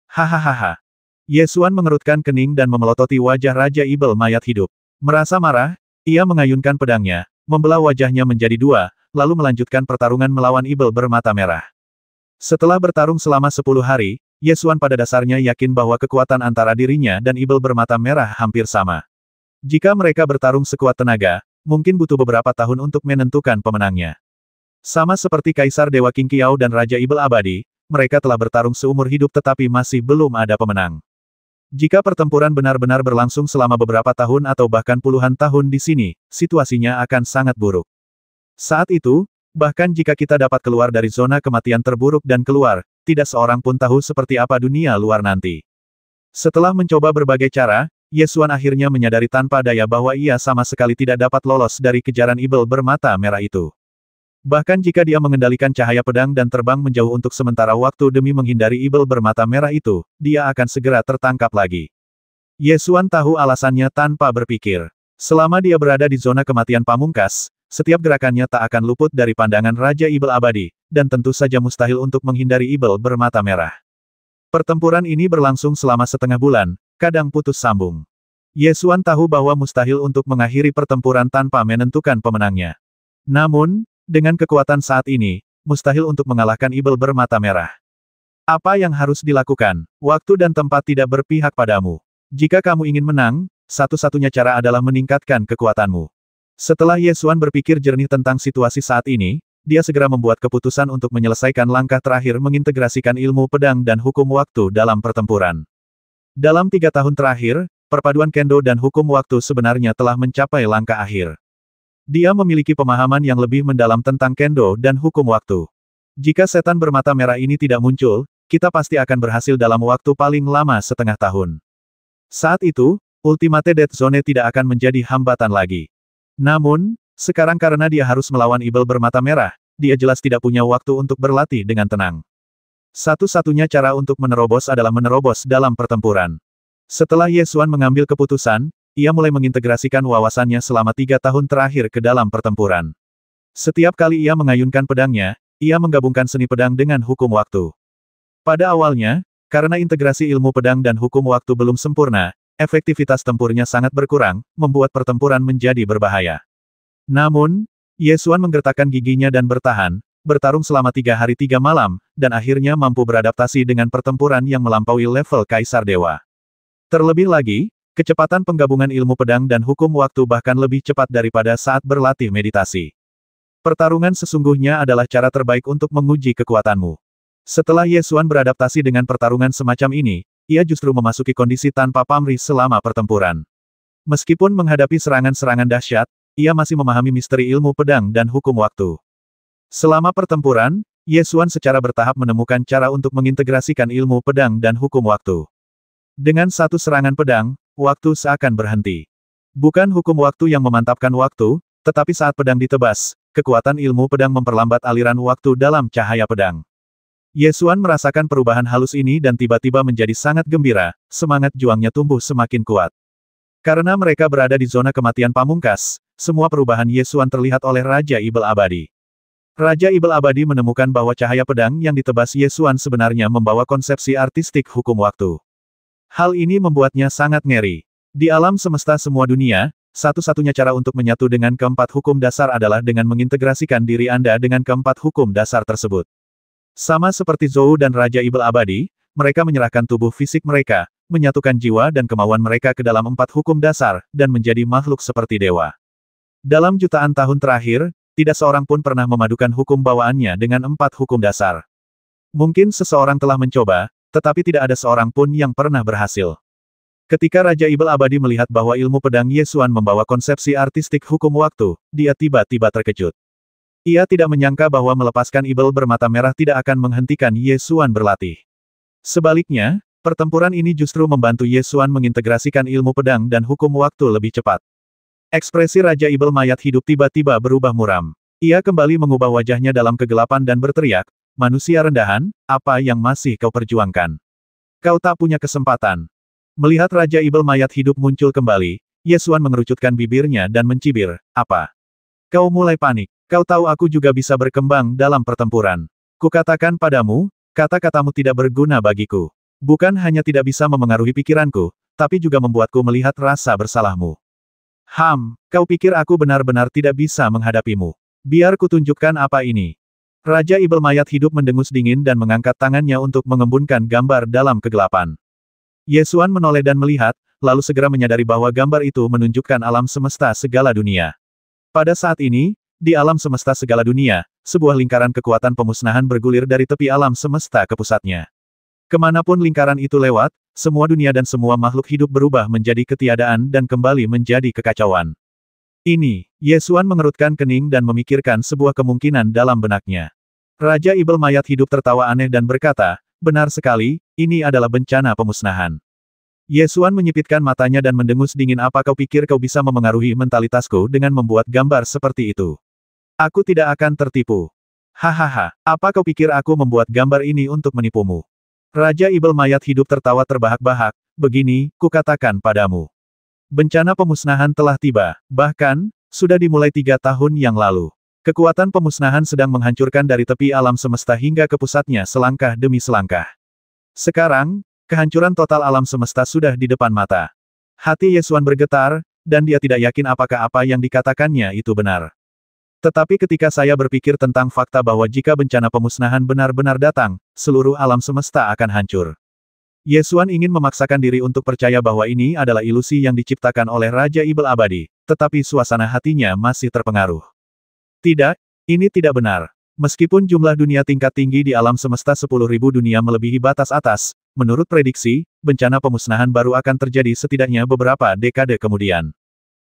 Speaker 1: Hahaha. Ye Xuan mengerutkan kening dan memelototi wajah Raja Ibel mayat hidup. Merasa marah, ia mengayunkan pedangnya, membelah wajahnya menjadi 2, lalu melanjutkan pertarungan melawan ibel bermata merah. Setelah bertarung selama 10 hari, Ye Xuan pada dasarnya yakin bahwa kekuatan antara dirinya dan ibel bermata merah hampir sama. Jika mereka bertarung sekuat tenaga, mungkin butuh beberapa tahun untuk menentukan pemenangnya. Sama seperti Kaisar Dewa Qing Qiao dan Raja Ibel Abadi, mereka telah bertarung seumur hidup tetapi masih belum ada pemenang. Jika pertempuran benar-benar berlangsung selama beberapa tahun atau bahkan puluhan tahun di sini, situasinya akan sangat buruk. Saat itu, bahkan jika kita dapat keluar dari zona kematian terburuk dan keluar, tidak seorang pun tahu seperti apa dunia luar nanti. Setelah mencoba berbagai cara, Yesuan akhirnya menyadari tanpa daya bahwa ia sama sekali tidak dapat lolos dari kejaran ibel bermata merah itu. Bahkan jika dia mengendalikan cahaya pedang dan terbang menjauh untuk sementara waktu demi menghindari ibel bermata merah itu, dia akan segera tertangkap lagi. Yesuan tahu alasannya tanpa berpikir. Selama dia berada di zona kematian pamungkas, setiap gerakannya tak akan luput dari pandangan Raja Ibel Abadi, dan tentu saja mustahil untuk menghindari ibel bermata merah. Pertempuran ini berlangsung selama setengah bulan, kadang putus sambung. Yesuan tahu bahwa mustahil untuk mengakhiri pertempuran tanpa menentukan pemenangnya. Namun, dengan kekuatan saat ini, mustahil untuk mengalahkan ibel bermata merah. Apa yang harus dilakukan? Waktu dan tempat tidak berpihak padamu. Jika kamu ingin menang, satu-satunya cara adalah meningkatkan kekuatanmu. Setelah Yesuan berpikir jernih tentang situasi saat ini, dia segera membuat keputusan untuk menyelesaikan langkah terakhir mengintegrasikan ilmu pedang dan hukum waktu dalam pertempuran. Dalam 3 tahun terakhir, perpaduan kendo dan hukum waktu sebenarnya telah mencapai langkah akhir. Dia memiliki pemahaman yang lebih mendalam tentang kendo dan hukum waktu. Jika setan bermata merah ini tidak muncul, kita pasti akan berhasil dalam waktu paling lama setengah tahun. Saat itu, Ultimate Death Zone tidak akan menjadi hambatan lagi. Namun, sekarang karena dia harus melawan ibel bermata merah, dia jelas tidak punya waktu untuk berlatih dengan tenang. Satu-satunya cara untuk menerobos adalah menerobos dalam pertempuran. Setelah Yesuan mengambil keputusan, ia mulai mengintegrasikan wawasannya selama 3 tahun terakhir ke dalam pertempuran. Setiap kali ia mengayunkan pedangnya, ia menggabungkan seni pedang dengan hukum waktu. Pada awalnya, karena integrasi ilmu pedang dan hukum waktu belum sempurna, efektivitas tempurnya sangat berkurang, membuat pertempuran menjadi berbahaya. Namun, Yesuan menggertakkan giginya dan bertarung selama 3 hari 3 malam, dan akhirnya mampu beradaptasi dengan pertempuran yang melampaui level Kaisar Dewa. Terlebih lagi, kecepatan penggabungan ilmu pedang dan hukum waktu bahkan lebih cepat daripada saat berlatih meditasi. Pertarungan sesungguhnya adalah cara terbaik untuk menguji kekuatanmu. Setelah Yesuan beradaptasi dengan pertarungan semacam ini, ia justru memasuki kondisi tanpa pamrih selama pertempuran. Meskipun menghadapi serangan-serangan dahsyat, ia masih memahami misteri ilmu pedang dan hukum waktu. Selama pertempuran, Yesuan secara bertahap menemukan cara untuk mengintegrasikan ilmu pedang dan hukum waktu. Dengan satu serangan pedang, waktu seakan berhenti. Bukan hukum waktu yang memantapkan waktu, tetapi saat pedang ditebas, kekuatan ilmu pedang memperlambat aliran waktu dalam cahaya pedang. Yesuan merasakan perubahan halus ini dan tiba-tiba menjadi sangat gembira, semangat juangnya tumbuh semakin kuat. Karena mereka berada di zona kematian pamungkas, semua perubahan Yesuan terlihat oleh Raja Ibel Abadi. Raja Ibel Abadi menemukan bahwa cahaya pedang yang ditebas Yesuan sebenarnya membawa konsepsi artistik hukum waktu. Hal ini membuatnya sangat ngeri. Di alam semesta semua dunia, satu-satunya cara untuk menyatu dengan keempat hukum dasar adalah dengan mengintegrasikan diri Anda dengan keempat hukum dasar tersebut. Sama seperti Zhou dan Raja Ibel Abadi, mereka menyerahkan tubuh fisik mereka, menyatukan jiwa dan kemauan mereka ke dalam 4 hukum dasar, dan menjadi makhluk seperti dewa. Dalam jutaan tahun terakhir, tidak seorang pun pernah memadukan hukum bawaannya dengan 4 hukum dasar. Mungkin seseorang telah mencoba, tetapi tidak ada seorang pun yang pernah berhasil. Ketika Raja Ibel Abadi melihat bahwa ilmu pedang Yesuan membawa konsepsi artistik hukum waktu, dia tiba-tiba terkejut. Ia tidak menyangka bahwa melepaskan ibel bermata merah tidak akan menghentikan Yesuan berlatih. Sebaliknya, pertempuran ini justru membantu Yesuan mengintegrasikan ilmu pedang dan hukum waktu lebih cepat. Ekspresi Raja Ibel mayat hidup tiba-tiba berubah muram. Ia kembali mengubah wajahnya dalam kegelapan dan berteriak, "Manusia rendahan, apa yang masih kau perjuangkan? Kau tak punya kesempatan." Melihat Raja Ibel mayat hidup muncul kembali, Yesuan mengerucutkan bibirnya dan mencibir, "Apa? Kau mulai panik? Kau tahu aku juga bisa berkembang dalam pertempuran. Kukatakan padamu, kata-katamu tidak berguna bagiku. Bukan hanya tidak bisa memengaruhi pikiranku, tapi juga membuatku melihat rasa bersalahmu. Kau pikir aku benar-benar tidak bisa menghadapimu? Biar kutunjukkan apa ini." Raja Ibel mayat hidup mendengus dingin dan mengangkat tangannya untuk mengembunkan gambar dalam kegelapan. Yesuan menoleh dan melihat, lalu segera menyadari bahwa gambar itu menunjukkan alam semesta segala dunia. Pada saat ini, di alam semesta segala dunia, sebuah lingkaran kekuatan pemusnahan bergulir dari tepi alam semesta ke pusatnya. Kemanapun lingkaran itu lewat, semua dunia dan semua makhluk hidup berubah menjadi ketiadaan dan kembali menjadi kekacauan. Yesuan mengerutkan kening dan memikirkan sebuah kemungkinan dalam benaknya. Raja Ibel mayat hidup tertawa aneh dan berkata, "Benar sekali, ini adalah bencana pemusnahan. Ye Xuan menyipitkan matanya dan mendengus dingin. Apa kau pikir kau bisa memengaruhi mentalitasku dengan membuat gambar seperti itu? Aku tidak akan tertipu. Hahaha, apa kau pikir aku membuat gambar ini untuk menipumu? Raja Ibel mayat hidup tertawa terbahak-bahak. Begini, kukatakan padamu. Bencana pemusnahan telah tiba. Bahkan, sudah dimulai 3 tahun yang lalu. Kekuatan pemusnahan sedang menghancurkan dari tepi alam semesta hingga ke pusatnya selangkah demi selangkah. Sekarang, kehancuran total alam semesta sudah di depan mata. Hati Ye Xuan bergetar, dan dia tidak yakin apakah apa yang dikatakannya itu benar. Tetapi ketika saya berpikir tentang fakta bahwa jika bencana pemusnahan benar-benar datang, seluruh alam semesta akan hancur. Ye Xuan ingin memaksakan diri untuk percaya bahwa ini adalah ilusi yang diciptakan oleh Raja Ibel Abadi, tetapi suasana hatinya masih terpengaruh. Tidak, ini tidak benar. Meskipun jumlah dunia tingkat tinggi di alam semesta 10.000 dunia melebihi batas atas, menurut prediksi, bencana pemusnahan baru akan terjadi setidaknya beberapa dekade kemudian.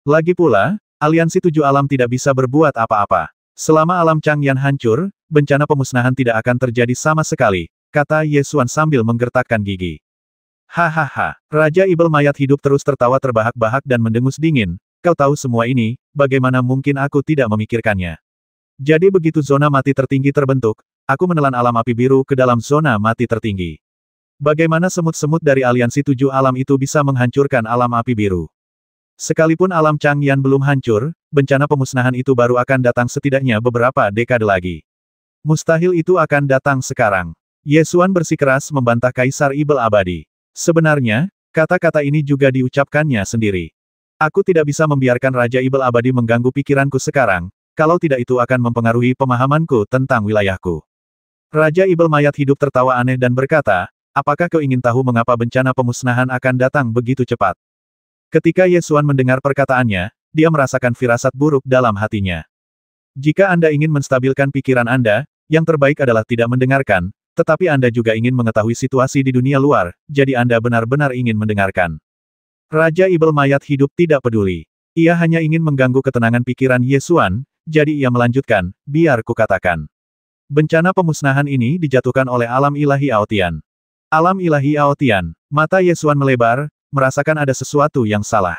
Speaker 1: Lagi pula, aliansi 7 alam tidak bisa berbuat apa-apa. Selama alam Changyan hancur, bencana pemusnahan tidak akan terjadi sama sekali, kata Ye Xuan sambil menggertakkan gigi. Hahaha, Raja Ibel mayat hidup terus tertawa terbahak-bahak dan mendengus dingin. Kau tahu semua ini, bagaimana mungkin aku tidak memikirkannya? Jadi begitu zona mati tertinggi terbentuk, aku menelan alam api biru ke dalam zona mati tertinggi. Bagaimana semut-semut dari aliansi 7 alam itu bisa menghancurkan alam api biru? Sekalipun alam Changyan belum hancur, bencana pemusnahan itu baru akan datang setidaknya beberapa dekade lagi. Mustahil itu akan datang sekarang. Ye Xuan bersikeras membantah Kaisar Ibel Abadi. Sebenarnya, kata-kata ini juga diucapkannya sendiri. Aku tidak bisa membiarkan Raja Ibel Abadi mengganggu pikiranku sekarang, kalau tidak itu akan mempengaruhi pemahamanku tentang wilayahku. Raja Ibel mayat hidup tertawa aneh dan berkata, apakah kau ingin tahu mengapa bencana pemusnahan akan datang begitu cepat? Ketika Ye Xuan mendengar perkataannya, dia merasakan firasat buruk dalam hatinya. Jika Anda ingin menstabilkan pikiran Anda, yang terbaik adalah tidak mendengarkan, tetapi Anda juga ingin mengetahui situasi di dunia luar, jadi Anda benar-benar ingin mendengarkan. Raja Ibel mayat hidup tidak peduli. Ia hanya ingin mengganggu ketenangan pikiran Ye Xuan, jadi ia melanjutkan, biar kukatakan. Bencana pemusnahan ini dijatuhkan oleh alam ilahi Aotian. Alam ilahi Aotian, mata Ye Xuan melebar, merasakan ada sesuatu yang salah.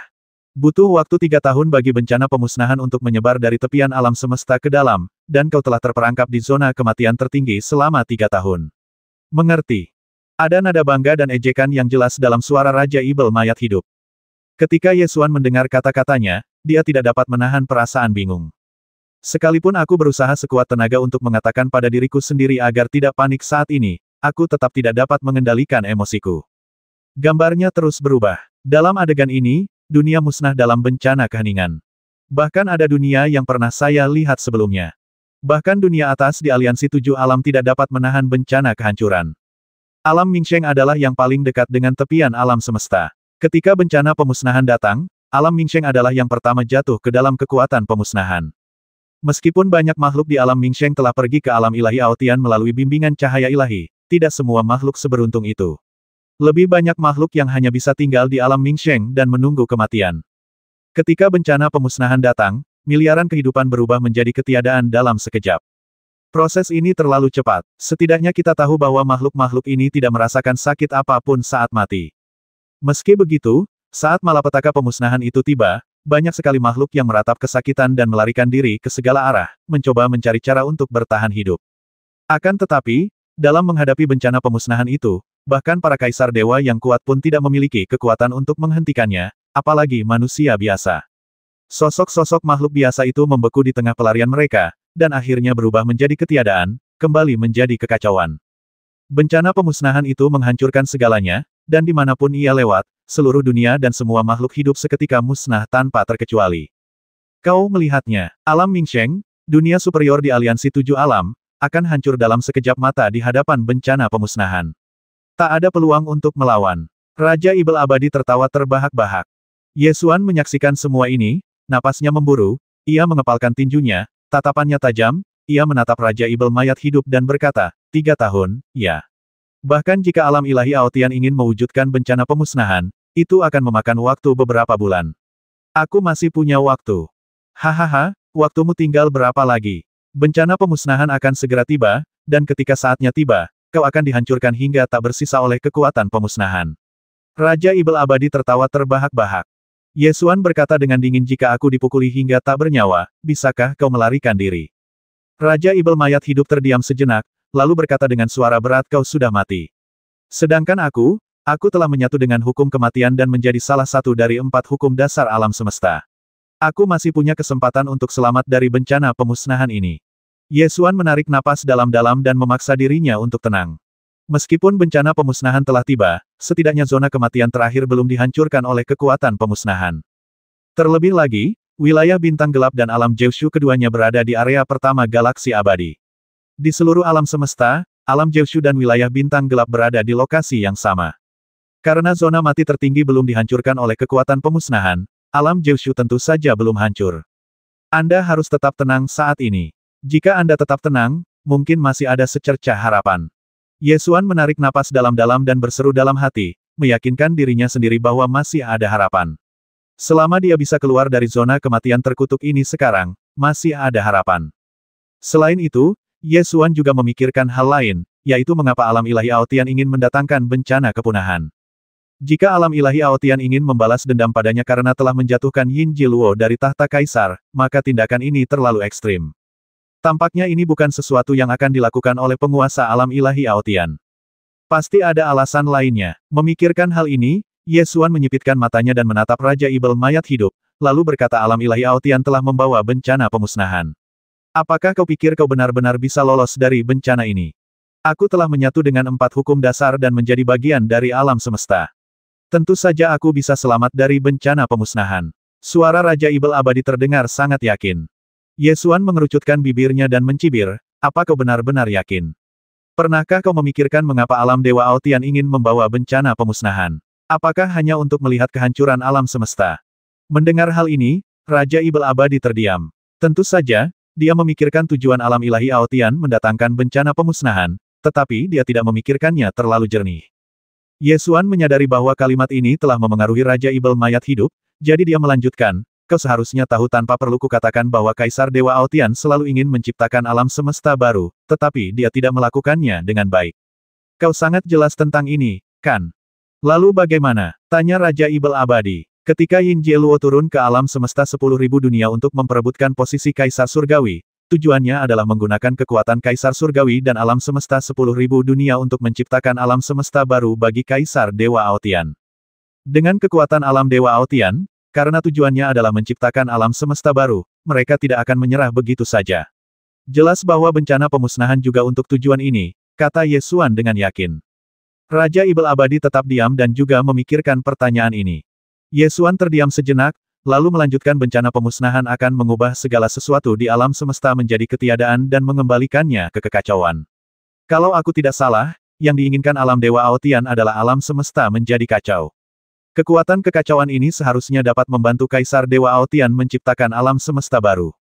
Speaker 1: Butuh waktu 3 tahun bagi bencana pemusnahan untuk menyebar dari tepian alam semesta ke dalam, dan kau telah terperangkap di zona kematian tertinggi selama 3 tahun. Mengerti? Ada nada bangga dan ejekan yang jelas dalam suara Raja Ibel mayat hidup. Ketika Ye Xuan mendengar kata-katanya, dia tidak dapat menahan perasaan bingung. Sekalipun aku berusaha sekuat tenaga untuk mengatakan pada diriku sendiri agar tidak panik saat ini, aku tetap tidak dapat mengendalikan emosiku. Gambarnya terus berubah. Dalam adegan ini, dunia musnah dalam bencana keheningan. Bahkan ada dunia yang pernah saya lihat sebelumnya. Bahkan dunia atas di aliansi 7 alam tidak dapat menahan bencana kehancuran. Alam Mingsheng adalah yang paling dekat dengan tepian alam semesta. Ketika bencana pemusnahan datang, alam Mingsheng adalah yang pertama jatuh ke dalam kekuatan pemusnahan. Meskipun banyak makhluk di alam Mingsheng telah pergi ke alam ilahi Aotian melalui bimbingan cahaya ilahi, tidak semua makhluk seberuntung itu. Lebih banyak makhluk yang hanya bisa tinggal di alam Mingsheng dan menunggu kematian. Ketika bencana pemusnahan datang, miliaran kehidupan berubah menjadi ketiadaan dalam sekejap. Proses ini terlalu cepat. Setidaknya kita tahu bahwa makhluk-makhluk ini tidak merasakan sakit apapun saat mati. Meski begitu, saat malapetaka pemusnahan itu tiba, banyak sekali makhluk yang meratap kesakitan dan melarikan diri ke segala arah, mencoba mencari cara untuk bertahan hidup. Akan tetapi, dalam menghadapi bencana pemusnahan itu, bahkan para kaisar dewa yang kuat pun tidak memiliki kekuatan untuk menghentikannya, apalagi manusia biasa. Sosok-sosok makhluk biasa itu membeku di tengah pelarian mereka, dan akhirnya berubah menjadi ketiadaan, kembali menjadi kekacauan. Bencana pemusnahan itu menghancurkan segalanya, dan dimanapun ia lewat, seluruh dunia dan semua makhluk hidup seketika musnah tanpa terkecuali. Kau melihatnya, alam Mingsheng, dunia superior di aliansi 7 alam, akan hancur dalam sekejap mata di hadapan bencana pemusnahan. Tak ada peluang untuk melawan. Raja Ibel Abadi tertawa terbahak-bahak. Ye Xuan menyaksikan semua ini, napasnya memburu, ia mengepalkan tinjunya, tatapannya tajam, ia menatap Raja Ibel mayat hidup dan berkata, 3 tahun, ya. Bahkan jika alam ilahi Aotian ingin mewujudkan bencana pemusnahan, itu akan memakan waktu beberapa bulan. Aku masih punya waktu. Hahaha, waktumu tinggal berapa lagi? Bencana pemusnahan akan segera tiba, dan ketika saatnya tiba, kau akan dihancurkan hingga tak bersisa oleh kekuatan pemusnahan. Raja Ibel Abadi tertawa terbahak-bahak. Yesuan berkata dengan dingin, jika aku dipukuli hingga tak bernyawa, bisakah kau melarikan diri? Raja Ibel mayat hidup terdiam sejenak, lalu berkata dengan suara berat, kau sudah mati. Sedangkan aku telah menyatu dengan hukum kematian dan menjadi salah satu dari 4 hukum dasar alam semesta. Aku masih punya kesempatan untuk selamat dari bencana pemusnahan ini. Yesuan menarik napas dalam-dalam dan memaksa dirinya untuk tenang. Meskipun bencana pemusnahan telah tiba, setidaknya zona kematian terakhir belum dihancurkan oleh kekuatan pemusnahan. Terlebih lagi, wilayah bintang gelap dan alam Jeushu keduanya berada di area pertama galaksi abadi. Di seluruh alam semesta, alam Jeushu dan wilayah bintang gelap berada di lokasi yang sama. Karena zona mati tertinggi belum dihancurkan oleh kekuatan pemusnahan, alam Jeushu tentu saja belum hancur. Anda harus tetap tenang saat ini. Jika Anda tetap tenang, mungkin masih ada secercah harapan. Yesuan menarik napas dalam-dalam dan berseru dalam hati, meyakinkan dirinya sendiri bahwa masih ada harapan. Selama dia bisa keluar dari zona kematian terkutuk ini sekarang, masih ada harapan. Selain itu, Yesuan juga memikirkan hal lain, yaitu mengapa alam ilahi Aotian ingin mendatangkan bencana kepunahan. Jika alam ilahi Aotian ingin membalas dendam padanya karena telah menjatuhkan Yin Jiluo dari tahta kaisar, maka tindakan ini terlalu ekstrim. Tampaknya ini bukan sesuatu yang akan dilakukan oleh penguasa alam ilahi Aotian. Pasti ada alasan lainnya. Memikirkan hal ini, Yesuan menyipitkan matanya dan menatap Raja Ibel mayat hidup, lalu berkata, alam ilahi Aotian telah membawa bencana pemusnahan. Apakah kau pikir kau benar-benar bisa lolos dari bencana ini? Aku telah menyatu dengan 4 hukum dasar dan menjadi bagian dari alam semesta. Tentu saja aku bisa selamat dari bencana pemusnahan. Suara Raja Ibel Abadi terdengar sangat yakin. Yesuan mengerucutkan bibirnya dan mencibir, apa kau benar-benar yakin? Pernahkah kau memikirkan mengapa alam Dewa Aotian ingin membawa bencana pemusnahan? Apakah hanya untuk melihat kehancuran alam semesta? Mendengar hal ini, Raja Ibel Abadi terdiam. Tentu saja, dia memikirkan tujuan alam ilahi Aotian mendatangkan bencana pemusnahan, tetapi dia tidak memikirkannya terlalu jernih. Yesuan menyadari bahwa kalimat ini telah memengaruhi Raja Ibel mayat hidup, jadi dia melanjutkan, kau seharusnya tahu tanpa perlu kukatakan bahwa Kaisar Dewa Aotian selalu ingin menciptakan alam semesta baru, tetapi dia tidak melakukannya dengan baik. Kau sangat jelas tentang ini, kan? Lalu bagaimana? Tanya Raja Ibel Abadi. Ketika Yin Jiluo turun ke alam semesta 10.000 dunia untuk memperebutkan posisi Kaisar Surgawi, tujuannya adalah menggunakan kekuatan Kaisar Surgawi dan alam semesta 10.000 dunia untuk menciptakan alam semesta baru bagi Kaisar Dewa Aotian. Dengan kekuatan alam Dewa Aotian, karena tujuannya adalah menciptakan alam semesta baru, mereka tidak akan menyerah begitu saja. Jelas bahwa bencana pemusnahan juga untuk tujuan ini, kata Yesuan dengan yakin. Raja Ibel Abadi tetap diam dan juga memikirkan pertanyaan ini. Yesuan terdiam sejenak, lalu melanjutkan, bencana pemusnahan akan mengubah segala sesuatu di alam semesta menjadi ketiadaan dan mengembalikannya ke kekacauan. Kalau aku tidak salah, yang diinginkan alam Dewa Aotian adalah alam semesta menjadi kacau. Kekuatan kekacauan ini seharusnya dapat membantu Kaisar Dewa Aotian menciptakan alam semesta baru.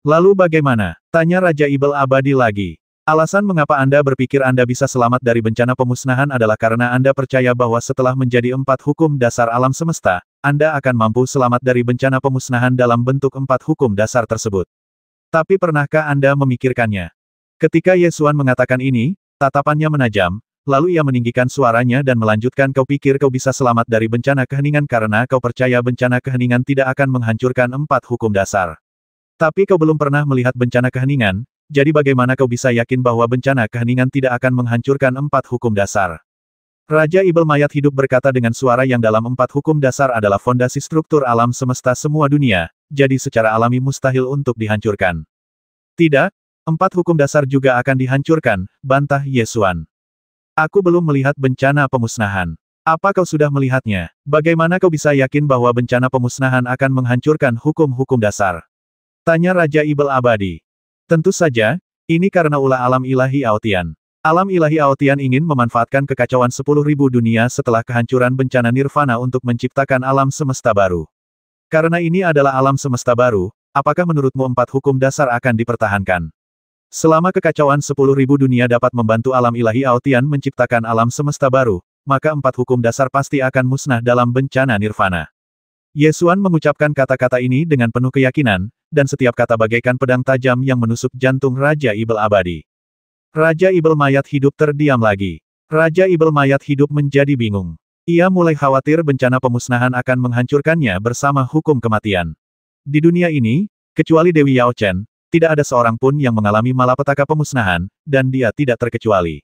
Speaker 1: Lalu bagaimana? Tanya Raja Ibel Abadi lagi. Alasan mengapa Anda berpikir Anda bisa selamat dari bencana pemusnahan adalah karena Anda percaya bahwa setelah menjadi 4 hukum dasar alam semesta, Anda akan mampu selamat dari bencana pemusnahan dalam bentuk 4 hukum dasar tersebut. Tapi pernahkah Anda memikirkannya? Ketika Yesuan mengatakan ini, tatapannya menajam. Lalu ia meninggikan suaranya dan melanjutkan, kau pikir kau bisa selamat dari bencana keheningan karena kau percaya bencana keheningan tidak akan menghancurkan 4 hukum dasar. Tapi kau belum pernah melihat bencana keheningan, jadi bagaimana kau bisa yakin bahwa bencana keheningan tidak akan menghancurkan 4 hukum dasar? Raja Ibel mayat hidup berkata dengan suara yang dalam, 4 hukum dasar adalah fondasi struktur alam semesta semua dunia, jadi secara alami mustahil untuk dihancurkan. Tidak, 4 hukum dasar juga akan dihancurkan, bantah Yesuan. Aku belum melihat bencana pemusnahan. Apa kau sudah melihatnya? Bagaimana kau bisa yakin bahwa bencana pemusnahan akan menghancurkan hukum-hukum dasar? Tanya Raja Ibel Abadi. Tentu saja, ini karena ulah alam ilahi Aotian. Alam ilahi Aotian ingin memanfaatkan kekacauan 10.000 dunia setelah kehancuran bencana nirvana untuk menciptakan alam semesta baru. Karena ini adalah alam semesta baru, apakah menurutmu 4 hukum dasar akan dipertahankan? Selama kekacauan 10.000 dunia dapat membantu alam ilahi Aotian menciptakan alam semesta baru, maka 4 hukum dasar pasti akan musnah dalam bencana nirvana. Yesuan mengucapkan kata-kata ini dengan penuh keyakinan, dan setiap kata bagaikan pedang tajam yang menusuk jantung Raja Ibel Abadi. Raja Ibel mayat hidup terdiam lagi. Raja Ibel mayat hidup menjadi bingung. Ia mulai khawatir bencana pemusnahan akan menghancurkannya bersama hukum kematian. Di dunia ini, kecuali Dewi Yao Chen, tidak ada seorang pun yang mengalami malapetaka pemusnahan, dan dia tidak terkecuali.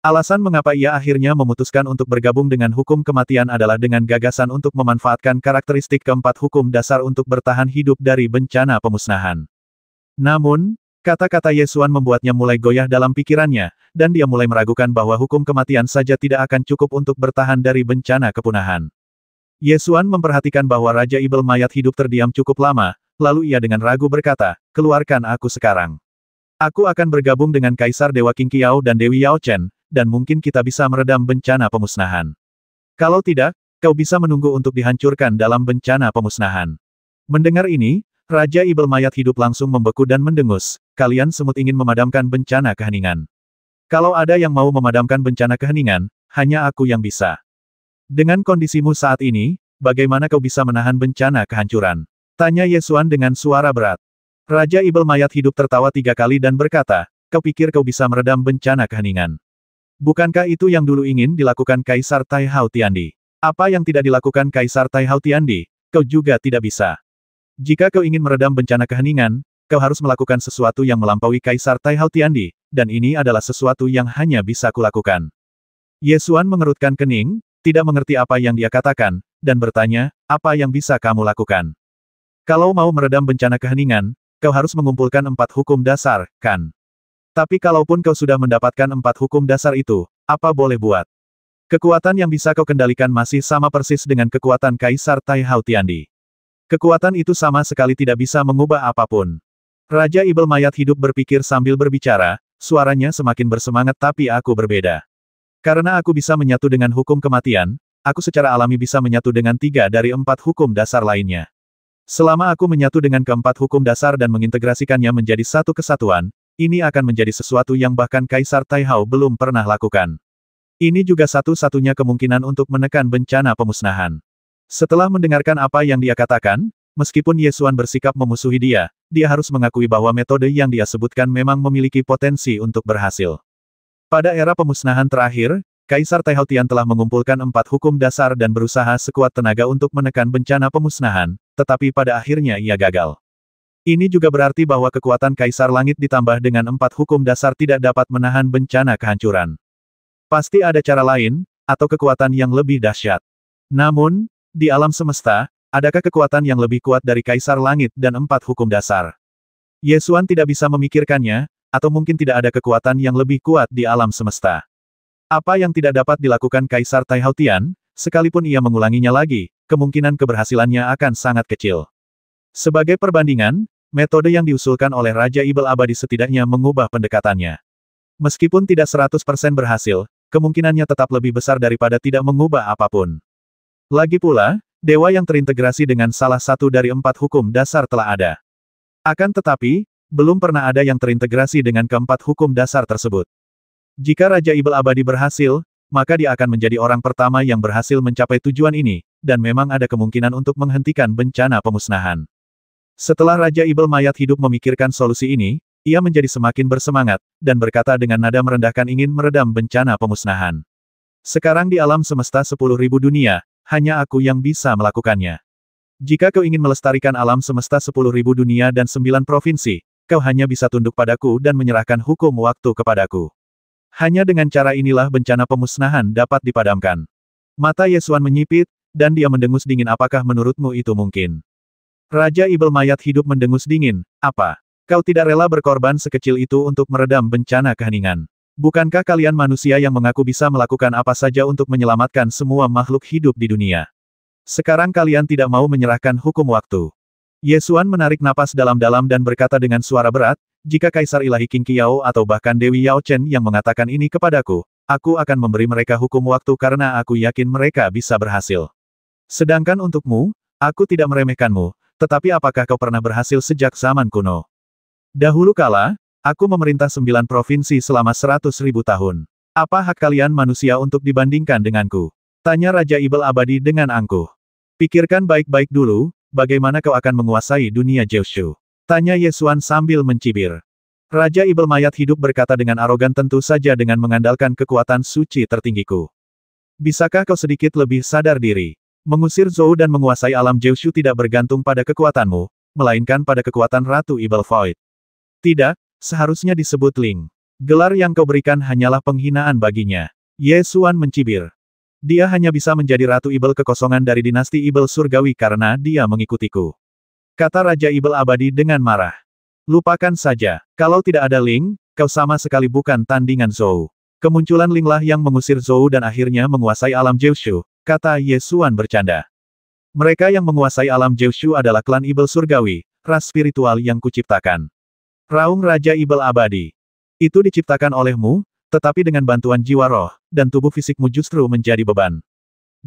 Speaker 1: Alasan mengapa ia akhirnya memutuskan untuk bergabung dengan hukum kematian adalah dengan gagasan untuk memanfaatkan karakteristik keempat hukum dasar untuk bertahan hidup dari bencana pemusnahan. Namun, kata-kata Ye Xuan membuatnya mulai goyah dalam pikirannya, dan dia mulai meragukan bahwa hukum kematian saja tidak akan cukup untuk bertahan dari bencana kepunahan. Ye Xuan memperhatikan bahwa Raja Ibel mayat hidup terdiam cukup lama, lalu ia dengan ragu berkata, keluarkan aku sekarang. Aku akan bergabung dengan Kaisar Dewa Qing Qiao dan Dewi Yao Chen, dan mungkin kita bisa meredam bencana pemusnahan. Kalau tidak, kau bisa menunggu untuk dihancurkan dalam bencana pemusnahan. Mendengar ini, Raja Ibel mayat hidup langsung membeku dan mendengus, kalian semut ingin memadamkan bencana keheningan. Kalau ada yang mau memadamkan bencana keheningan, hanya aku yang bisa. Dengan kondisimu saat ini, bagaimana kau bisa menahan bencana kehancuran? Tanya Ye Xuan dengan suara berat. Raja Ibel mayat hidup tertawa 3 kali dan berkata, kau pikir kau bisa meredam bencana keheningan? Bukankah itu yang dulu ingin dilakukan Kaisar Tai Hao Tiandi? Apa yang tidak dilakukan Kaisar Tai Hao Tiandi, kau juga tidak bisa. Jika kau ingin meredam bencana keheningan, kau harus melakukan sesuatu yang melampaui Kaisar Tai Hao Tiandi, dan ini adalah sesuatu yang hanya bisa kulakukan. Ye Xuan mengerutkan kening, tidak mengerti apa yang dia katakan, dan bertanya, apa yang bisa kamu lakukan? Kalau mau meredam bencana keheningan, kau harus mengumpulkan 4 hukum dasar, kan? Tapi kalaupun kau sudah mendapatkan 4 hukum dasar itu, apa boleh buat? Kekuatan yang bisa kau kendalikan masih sama persis dengan kekuatan Kaisar Tai Hao Tiandi. Kekuatan itu sama sekali tidak bisa mengubah apapun. Raja Ibel mayat hidup berpikir sambil berbicara, suaranya semakin bersemangat tapi aku berbeda. Karena aku bisa menyatu dengan hukum kematian, aku secara alami bisa menyatu dengan 3 dari 4 hukum dasar lainnya. Selama aku menyatu dengan keempat hukum dasar dan mengintegrasikannya menjadi satu kesatuan, ini akan menjadi sesuatu yang bahkan Kaisar Tai Hao belum pernah lakukan. Ini juga satu-satunya kemungkinan untuk menekan bencana pemusnahan. Setelah mendengarkan apa yang dia katakan, meskipun Ye Xuan bersikap memusuhi dia harus mengakui bahwa metode yang dia sebutkan memang memiliki potensi untuk berhasil. Pada era pemusnahan terakhir, Kaisar Tai Hao Tian telah mengumpulkan 4 hukum dasar dan berusaha sekuat tenaga untuk menekan bencana pemusnahan, tetapi pada akhirnya ia gagal. Ini juga berarti bahwa kekuatan Kaisar Langit ditambah dengan 4 hukum dasar tidak dapat menahan bencana kehancuran. Pasti ada cara lain, atau kekuatan yang lebih dahsyat. Namun, di alam semesta, adakah kekuatan yang lebih kuat dari Kaisar Langit dan 4 hukum dasar? Ye Xuan tidak bisa memikirkannya, atau mungkin tidak ada kekuatan yang lebih kuat di alam semesta. Apa yang tidak dapat dilakukan Kaisar Tai Hao Tian, sekalipun ia mengulanginya lagi, kemungkinan keberhasilannya akan sangat kecil. Sebagai perbandingan, metode yang diusulkan oleh Raja Ibel Abadi setidaknya mengubah pendekatannya. Meskipun tidak 100% berhasil, kemungkinannya tetap lebih besar daripada tidak mengubah apapun. Lagi pula, dewa yang terintegrasi dengan salah satu dari 4 hukum dasar telah ada. Akan tetapi, belum pernah ada yang terintegrasi dengan keempat hukum dasar tersebut. Jika Raja Ibel Abadi berhasil, maka dia akan menjadi orang pertama yang berhasil mencapai tujuan ini, dan memang ada kemungkinan untuk menghentikan bencana pemusnahan. Setelah Raja Ibel mayat hidup memikirkan solusi ini, ia menjadi semakin bersemangat, dan berkata dengan nada merendahkan ingin meredam bencana pemusnahan. Sekarang di alam semesta 10.000 dunia, hanya aku yang bisa melakukannya. Jika kau ingin melestarikan alam semesta 10.000 dunia dan 9 provinsi, kau hanya bisa tunduk padaku dan menyerahkan hukum waktu kepadaku. Hanya dengan cara inilah bencana pemusnahan dapat dipadamkan. Mata Ye Xuan menyipit, dan dia mendengus dingin. Apakah menurutmu itu mungkin? Raja Ibel mayat hidup mendengus dingin. Apa? Kau tidak rela berkorban sekecil itu untuk meredam bencana keheningan? Bukankah kalian manusia yang mengaku bisa melakukan apa saja untuk menyelamatkan semua makhluk hidup di dunia? Sekarang kalian tidak mau menyerahkan hukum waktu. Ye Xuan menarik napas dalam-dalam dan berkata dengan suara berat, jika Kaisar Ilahi Qing Qiao atau bahkan Dewi Yao Chen yang mengatakan ini kepadaku, aku akan memberi mereka hukum waktu karena aku yakin mereka bisa berhasil. Sedangkan untukmu, aku tidak meremehkanmu, tetapi apakah kau pernah berhasil sejak zaman kuno? Dahulu kala, aku memerintah 9 provinsi selama 100.000 tahun. Apa hak kalian manusia untuk dibandingkan denganku? Tanya Raja Ibel Abadi dengan angkuh. Pikirkan baik-baik dulu, bagaimana kau akan menguasai dunia Jiushu? Tanya Ye Xuan sambil mencibir. Raja Ibel mayat hidup berkata dengan arogan tentu saja dengan mengandalkan kekuatan suci tertinggiku. Bisakah kau sedikit lebih sadar diri? Mengusir Zhou dan menguasai alam Jiushu tidak bergantung pada kekuatanmu, melainkan pada kekuatan Ratu Evil Void. Tidak, seharusnya disebut Ling. Gelar yang kau berikan hanyalah penghinaan baginya. Ye Xuan mencibir. Dia hanya bisa menjadi Ratu Ibel kekosongan dari dinasti Ibel Surgawi karena dia mengikutiku. Kata Raja Ibel Abadi dengan marah. Lupakan saja, kalau tidak ada Ling, kau sama sekali bukan tandingan Zhou. Kemunculan Ling lah yang mengusir Zhou dan akhirnya menguasai alam Jiushu, kata Ye Xuan bercanda. Mereka yang menguasai alam Jiushu adalah klan Ibel Surgawi, ras spiritual yang kuciptakan. Raung Raja Ibel Abadi. Itu diciptakan olehmu, tetapi dengan bantuan jiwa roh, dan tubuh fisikmu justru menjadi beban.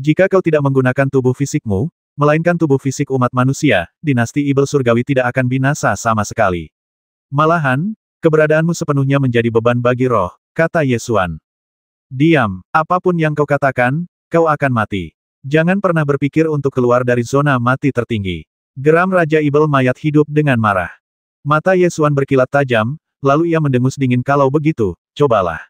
Speaker 1: Jika kau tidak menggunakan tubuh fisikmu, melainkan tubuh fisik umat manusia, dinasti Ibel Surgawi tidak akan binasa sama sekali. Malahan, keberadaanmu sepenuhnya menjadi beban bagi roh, kata Ye Xuan. Diam, apapun yang kau katakan, kau akan mati. Jangan pernah berpikir untuk keluar dari zona mati tertinggi. Geram Raja Ibel mayat hidup dengan marah. Mata Ye Xuan berkilat tajam, lalu ia mendengus dingin kalau begitu, cobalah.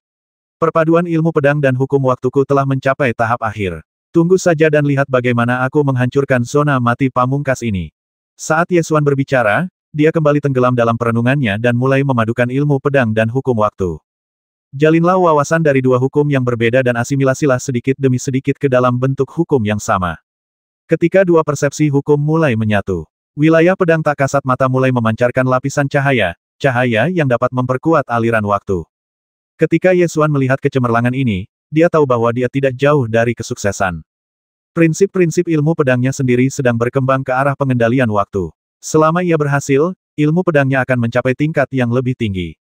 Speaker 1: Perpaduan ilmu pedang dan hukum waktuku telah mencapai tahap akhir. Tunggu saja dan lihat bagaimana aku menghancurkan zona mati pamungkas ini. Saat Ye Xuan berbicara, dia kembali tenggelam dalam perenungannya dan mulai memadukan ilmu pedang dan hukum waktu. Jalinlah wawasan dari dua hukum yang berbeda dan asimilasilah sedikit demi sedikit ke dalam bentuk hukum yang sama. Ketika dua persepsi hukum mulai menyatu, wilayah pedang tak kasat mata mulai memancarkan lapisan cahaya, cahaya yang dapat memperkuat aliran waktu. Ketika Ye Xuan melihat kecemerlangan ini, dia tahu bahwa dia tidak jauh dari kesuksesan. Prinsip-prinsip ilmu pedangnya sendiri sedang berkembang ke arah pengendalian waktu. Selama ia berhasil, ilmu pedangnya akan mencapai tingkat yang lebih tinggi.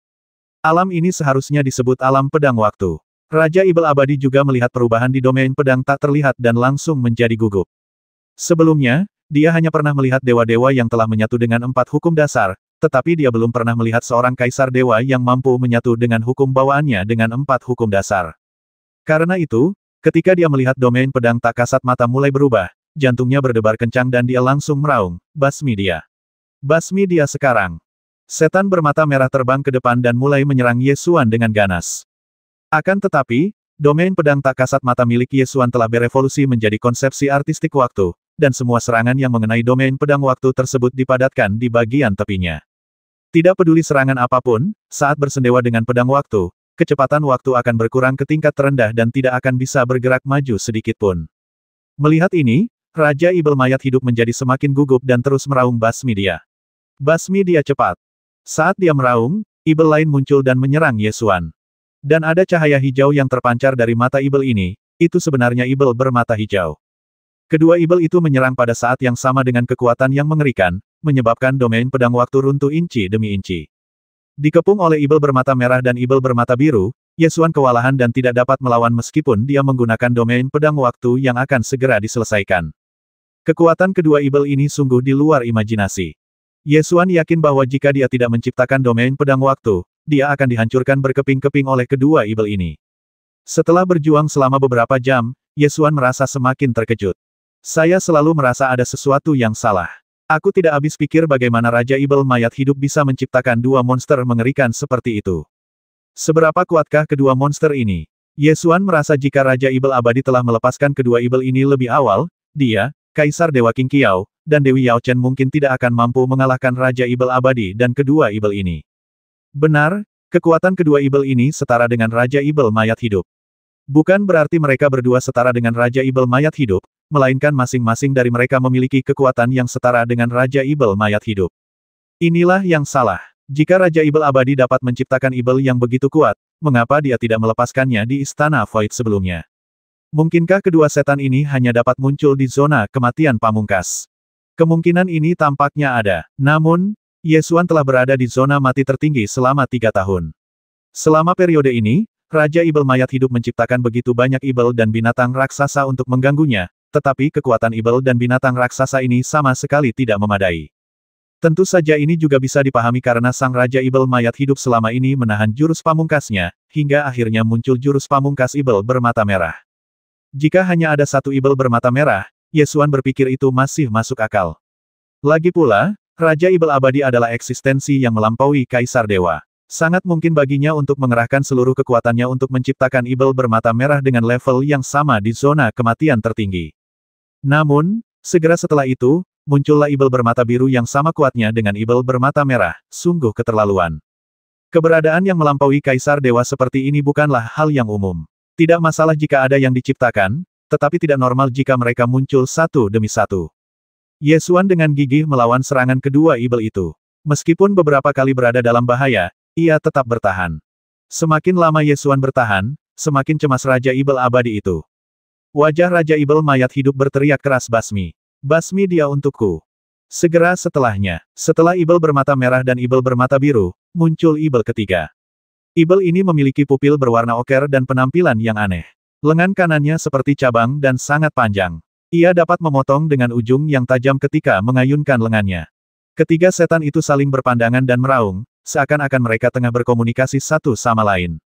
Speaker 1: Alam ini seharusnya disebut alam pedang waktu. Raja Ibel Abadi juga melihat perubahan di domain pedang tak terlihat dan langsung menjadi gugup. Sebelumnya, dia hanya pernah melihat dewa-dewa yang telah menyatu dengan 4 hukum dasar, tetapi dia belum pernah melihat seorang kaisar dewa yang mampu menyatu dengan hukum bawaannya dengan 4 hukum dasar. Karena itu, ketika dia melihat domain pedang tak kasat mata mulai berubah, jantungnya berdebar kencang dan dia langsung meraung, "Basmi dia! Basmi dia sekarang!" Setan bermata merah terbang ke depan dan mulai menyerang Ye Xuan dengan ganas. Akan tetapi, domain pedang tak kasat mata milik Ye Xuan telah berevolusi menjadi konsepsi artistik waktu, dan semua serangan yang mengenai domain pedang waktu tersebut dipadatkan di bagian tepinya. Tidak peduli serangan apapun, saat bersendewa dengan pedang waktu, kecepatan waktu akan berkurang ke tingkat terendah dan tidak akan bisa bergerak maju sedikit pun. Melihat ini, Raja Ibel mayat hidup menjadi semakin gugup dan terus meraung "Basmi dia! Basmi dia cepat!" Saat dia meraung, Ibel lain muncul dan menyerang Ye Xuan. Dan ada cahaya hijau yang terpancar dari mata Ibel ini, itu sebenarnya Ibel bermata hijau. Kedua Ibel itu menyerang pada saat yang sama dengan kekuatan yang mengerikan, menyebabkan domain pedang waktu runtuh inci demi inci. Dikepung oleh Ibel bermata merah dan Ibel bermata biru, Ye Xuan kewalahan dan tidak dapat melawan meskipun dia menggunakan domain pedang waktu yang akan segera diselesaikan. Kekuatan kedua Ibel ini sungguh di luar imajinasi. Ye Xuan yakin bahwa jika dia tidak menciptakan domain pedang waktu, dia akan dihancurkan berkeping-keping oleh kedua Ibel ini. Setelah berjuang selama beberapa jam, Ye Xuan merasa semakin terkejut. Saya selalu merasa ada sesuatu yang salah. Aku tidak habis pikir bagaimana Raja Ibel mayat hidup bisa menciptakan dua monster mengerikan seperti itu. Seberapa kuatkah kedua monster ini? Ye Xuan merasa jika Raja Ibel Abadi telah melepaskan kedua Ibel ini lebih awal, dia, Kaisar Dewa King Qiao, dan Dewi Yao Chen mungkin tidak akan mampu mengalahkan Raja Ibel Abadi dan kedua Ibel ini. Benar, kekuatan kedua Ibel ini setara dengan Raja Ibel mayat hidup. Bukan berarti mereka berdua setara dengan Raja Ibel mayat hidup, melainkan masing-masing dari mereka memiliki kekuatan yang setara dengan Raja Ibel mayat hidup. Inilah yang salah. Jika Raja Ibel Abadi dapat menciptakan Ibel yang begitu kuat, mengapa dia tidak melepaskannya di Istana Void sebelumnya? Mungkinkah kedua setan ini hanya dapat muncul di zona kematian pamungkas? Kemungkinan ini tampaknya ada. Namun, Ye Xuan telah berada di zona mati tertinggi selama 3 tahun. Selama periode ini, Raja Ibel mayat hidup menciptakan begitu banyak Ibel dan binatang raksasa untuk mengganggunya, tetapi kekuatan Ibel dan binatang raksasa ini sama sekali tidak memadai. Tentu saja ini juga bisa dipahami karena sang Raja Ibel mayat hidup selama ini menahan jurus pamungkasnya, hingga akhirnya muncul jurus pamungkas Ibel bermata merah. Jika hanya ada satu Ibel bermata merah, Ye Xuan berpikir itu masih masuk akal. Lagi pula, Raja Ibel Abadi adalah eksistensi yang melampaui Kaisar Dewa. Sangat mungkin baginya untuk mengerahkan seluruh kekuatannya untuk menciptakan ibel bermata merah dengan level yang sama di zona kematian tertinggi. Namun, segera setelah itu, muncullah ibel bermata biru yang sama kuatnya dengan ibel bermata merah, sungguh keterlaluan. Keberadaan yang melampaui Kaisar Dewa seperti ini bukanlah hal yang umum. Tidak masalah jika ada yang diciptakan, tetapi tidak normal jika mereka muncul satu demi satu. Ye Xuan dengan gigih melawan serangan kedua ibel itu. Meskipun beberapa kali berada dalam bahaya, ia tetap bertahan. Semakin lama Ye Xuan bertahan, semakin cemas Raja Ibel Abadi itu. Wajah Raja Ibel mayat hidup berteriak keras basmi. Basmi dia untukku. Segera setelahnya, setelah ibel bermata merah dan ibel bermata biru, muncul ibel ketiga. Ibel ini memiliki pupil berwarna oker dan penampilan yang aneh. Lengan kanannya seperti cabang dan sangat panjang. Ia dapat memotong dengan ujung yang tajam ketika mengayunkan lengannya. Ketiga setan itu saling berpandangan dan meraung, seakan-akan mereka tengah berkomunikasi satu sama lain.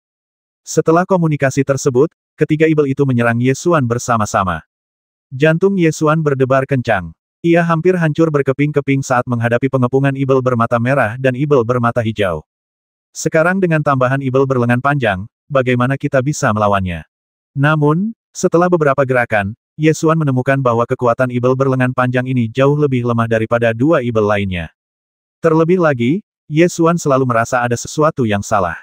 Speaker 1: Setelah komunikasi tersebut, ketiga ibel itu menyerang Ye Xuan bersama-sama. Jantung Ye Xuan berdebar kencang. Ia hampir hancur berkeping-keping saat menghadapi pengepungan ibel bermata merah dan ibel bermata hijau. Sekarang dengan tambahan ibel berlengan panjang, bagaimana kita bisa melawannya? Namun, setelah beberapa gerakan, Ye Xuan menemukan bahwa kekuatan ibel berlengan panjang ini jauh lebih lemah daripada dua ibel lainnya. Terlebih lagi, Ye Xuan selalu merasa ada sesuatu yang salah.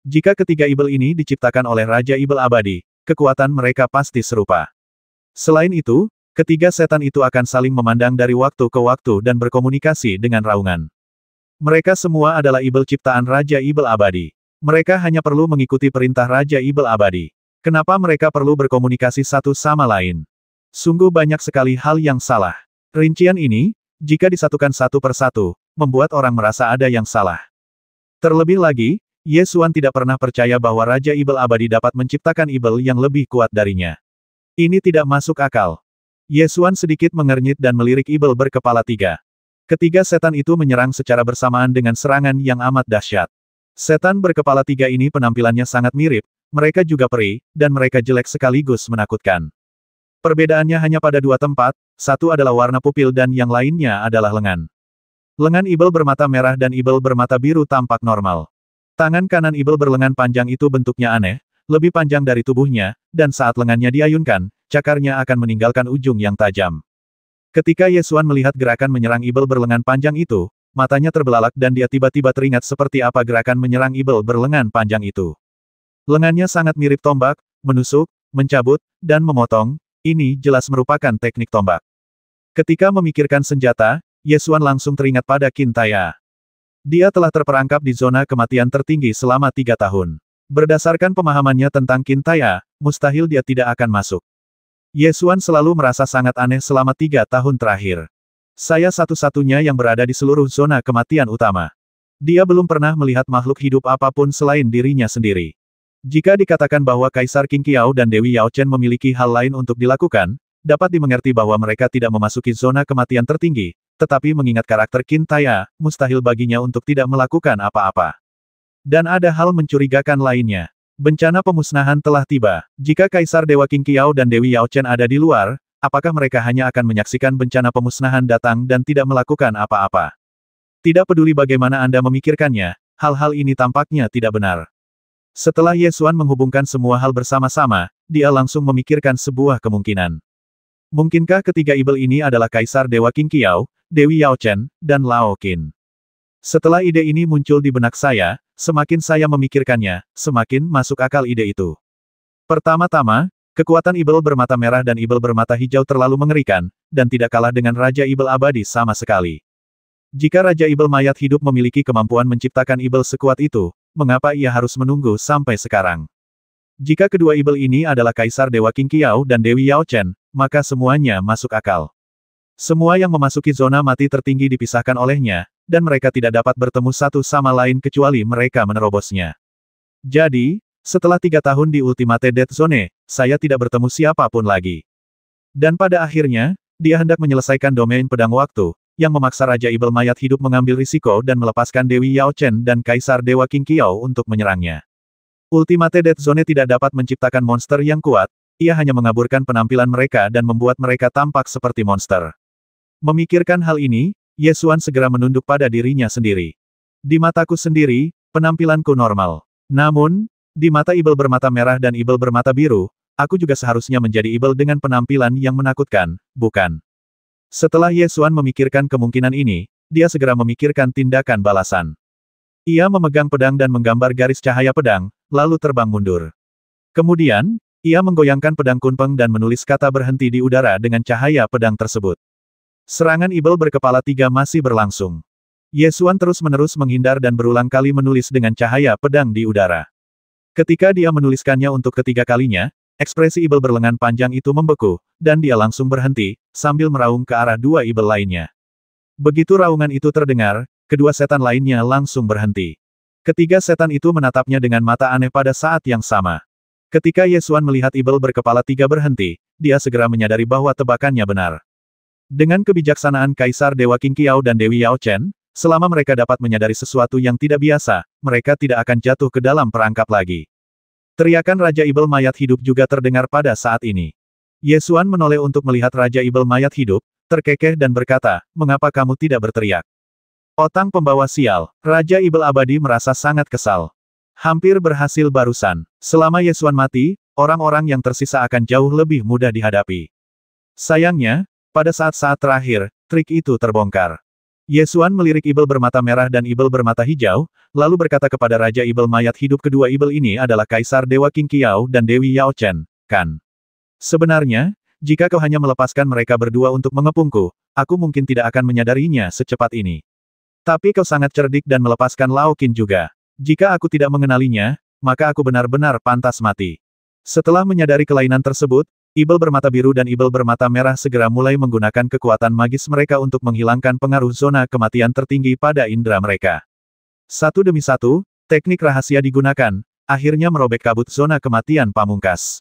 Speaker 1: Jika ketiga ibel ini diciptakan oleh Raja Ibel Abadi, kekuatan mereka pasti serupa. Selain itu, ketiga setan itu akan saling memandang dari waktu ke waktu dan berkomunikasi dengan raungan. Mereka semua adalah ibel ciptaan Raja Ibel Abadi. Mereka hanya perlu mengikuti perintah Raja Ibel Abadi. Kenapa mereka perlu berkomunikasi satu sama lain? Sungguh banyak sekali hal yang salah. Rincian ini, jika disatukan satu persatu, membuat orang merasa ada yang salah. Terlebih lagi, Ye Xuan tidak pernah percaya bahwa Raja Ibel Abadi dapat menciptakan ibel yang lebih kuat darinya. Ini tidak masuk akal. Ye Xuan sedikit mengernyit dan melirik ibel berkepala tiga. Ketiga setan itu menyerang secara bersamaan dengan serangan yang amat dahsyat. Setan berkepala tiga ini penampilannya sangat mirip, mereka juga perih, dan mereka jelek sekaligus menakutkan. Perbedaannya hanya pada dua tempat, satu adalah warna pupil dan yang lainnya adalah lengan. Lengan ibel bermata merah dan ibel bermata biru tampak normal. Tangan kanan ibel berlengan panjang itu bentuknya aneh, lebih panjang dari tubuhnya, dan saat lengannya diayunkan, cakarnya akan meninggalkan ujung yang tajam. Ketika Ye Xuan melihat gerakan menyerang ibel berlengan panjang itu, matanya terbelalak dan dia tiba-tiba teringat seperti apa gerakan menyerang ibel berlengan panjang itu. Lengannya sangat mirip tombak, menusuk, mencabut, dan memotong, ini jelas merupakan teknik tombak. Ketika memikirkan senjata, Ye Xuan langsung teringat pada Qin Taya. Dia telah terperangkap di zona kematian tertinggi selama 3 tahun. Berdasarkan pemahamannya tentang Qin Taya, mustahil dia tidak akan masuk. Ye Xuan selalu merasa sangat aneh selama 3 tahun terakhir. Saya satu-satunya yang berada di seluruh zona kematian utama. Dia belum pernah melihat makhluk hidup apapun selain dirinya sendiri. Jika dikatakan bahwa Kaisar Qin Qiao dan Dewi Yao Chen memiliki hal lain untuk dilakukan, dapat dimengerti bahwa mereka tidak memasuki zona kematian tertinggi, tetapi mengingat karakter Qin Taya, mustahil baginya untuk tidak melakukan apa-apa. Dan ada hal mencurigakan lainnya. Bencana pemusnahan telah tiba. Jika Kaisar Dewa Qin Qiao dan Dewi Yao Chen ada di luar, apakah mereka hanya akan menyaksikan bencana pemusnahan datang dan tidak melakukan apa-apa? Tidak peduli bagaimana Anda memikirkannya, hal-hal ini tampaknya tidak benar. Setelah Ye Xuan menghubungkan semua hal bersama-sama, dia langsung memikirkan sebuah kemungkinan. Mungkinkah ketiga ibel ini adalah Kaisar Dewa Qin Qiao, Dewi Yao Chen, dan Lao Qin? Setelah ide ini muncul di benak saya, semakin saya memikirkannya, semakin masuk akal ide itu. Pertama-tama, kekuatan ibel bermata merah dan ibel bermata hijau terlalu mengerikan, dan tidak kalah dengan Raja Ibel Abadi sama sekali. Jika Raja Ibel mayat hidup memiliki kemampuan menciptakan ibel sekuat itu, mengapa ia harus menunggu sampai sekarang? Jika kedua ibel ini adalah Kaisar Dewa Qin Qiao dan Dewi Yao Chen, maka semuanya masuk akal. Semua yang memasuki zona mati tertinggi dipisahkan olehnya, dan mereka tidak dapat bertemu satu sama lain kecuali mereka menerobosnya. Jadi, setelah 3 tahun di Ultimate Death Zone, saya tidak bertemu siapapun lagi. Dan pada akhirnya, dia hendak menyelesaikan domain pedang waktu, yang memaksa Raja Ibel mayat hidup mengambil risiko dan melepaskan Dewi Yao Chen dan Kaisar Dewa Qin Qiao untuk menyerangnya. Ultimate Death Zone tidak dapat menciptakan monster yang kuat, ia hanya mengaburkan penampilan mereka dan membuat mereka tampak seperti monster. Memikirkan hal ini, Ye Xuan segera menunduk pada dirinya sendiri. Di mataku sendiri, penampilanku normal. Namun, di mata Ibel bermata merah dan Ibel bermata biru, aku juga seharusnya menjadi Ibel dengan penampilan yang menakutkan, bukan? Setelah Ye Xuan memikirkan kemungkinan ini, dia segera memikirkan tindakan balasan. Ia memegang pedang dan menggambar garis cahaya pedang, lalu terbang mundur. Kemudian, ia menggoyangkan pedang kunpeng dan menulis kata berhenti di udara dengan cahaya pedang tersebut. Serangan Ibel berkepala 3 masih berlangsung. Ye Xuan terus-menerus menghindar dan berulang kali menulis dengan cahaya pedang di udara. Ketika dia menuliskannya untuk ketiga kalinya, ekspresi Ibel berlengan panjang itu membeku, dan dia langsung berhenti, sambil meraung ke arah 2 Ibel lainnya. Begitu raungan itu terdengar, kedua setan lainnya langsung berhenti. Ketiga setan itu menatapnya dengan mata aneh pada saat yang sama. Ketika Ye Xuan melihat Ibel berkepala 3 berhenti, dia segera menyadari bahwa tebakannya benar. Dengan kebijaksanaan Kaisar Dewa Qing Qiao dan Dewi Yao Chen, selama mereka dapat menyadari sesuatu yang tidak biasa, mereka tidak akan jatuh ke dalam perangkap lagi. Teriakan Raja Ibel mayat hidup juga terdengar pada saat ini. Ye Xuan menoleh untuk melihat Raja Ibel mayat hidup, terkekeh dan berkata, "Mengapa kamu tidak berteriak?" Otang pembawa sial, Raja Ibel abadi merasa sangat kesal. Hampir berhasil barusan. Selama Ye Xuan mati, orang-orang yang tersisa akan jauh lebih mudah dihadapi. Sayangnya, pada saat-saat terakhir, trik itu terbongkar. Ye Xuan melirik Ibel bermata merah dan Ibel bermata hijau, lalu berkata kepada Raja Ibel mayat hidup kedua Ibel ini adalah Kaisar Dewa Qing Qiao dan Dewi Yao Chen, kan? Sebenarnya, jika kau hanya melepaskan mereka berdua untuk mengepungku, aku mungkin tidak akan menyadarinya secepat ini. Tapi kau sangat cerdik dan melepaskan Lao Qin juga. Jika aku tidak mengenalinya, maka aku benar-benar pantas mati. Setelah menyadari kelainan tersebut, Ibel bermata biru dan Ibel bermata merah segera mulai menggunakan kekuatan magis mereka untuk menghilangkan pengaruh zona kematian tertinggi pada indera mereka. Satu demi satu, teknik rahasia digunakan, akhirnya merobek kabut zona kematian pamungkas.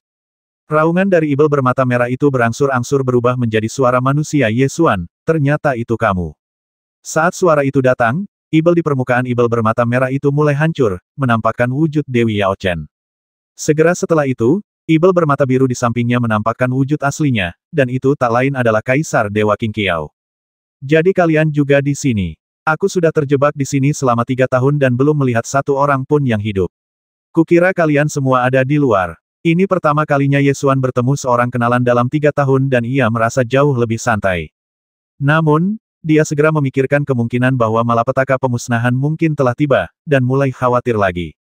Speaker 1: Raungan dari Ibel bermata merah itu berangsur-angsur berubah menjadi suara manusia Ye Xuan, ternyata itu kamu. Saat suara itu datang, Ibel di permukaan Ibel bermata merah itu mulai hancur, menampakkan wujud Dewi Yao Chen. Segera setelah itu, Ibel bermata biru di sampingnya menampakkan wujud aslinya, dan itu tak lain adalah Kaisar Dewa Qing Qiao. Jadi kalian juga di sini. Aku sudah terjebak di sini selama 3 tahun dan belum melihat satu orang pun yang hidup. Kukira kalian semua ada di luar. Ini pertama kalinya Ye Xuan bertemu seorang kenalan dalam 3 tahun dan ia merasa jauh lebih santai. Namun, dia segera memikirkan kemungkinan bahwa malapetaka pemusnahan mungkin telah tiba, dan mulai khawatir lagi.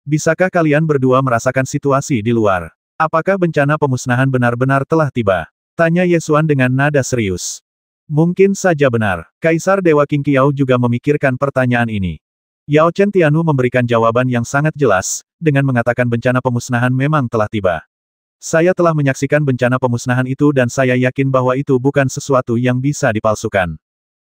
Speaker 1: Bisakah kalian berdua merasakan situasi di luar? Apakah bencana pemusnahan benar-benar telah tiba? Tanya Ye Xuan dengan nada serius. Mungkin saja benar. Kaisar Dewa Qing Qiao juga memikirkan pertanyaan ini. Yao Chen Tianu memberikan jawaban yang sangat jelas, dengan mengatakan bencana pemusnahan memang telah tiba. Saya telah menyaksikan bencana pemusnahan itu dan saya yakin bahwa itu bukan sesuatu yang bisa dipalsukan.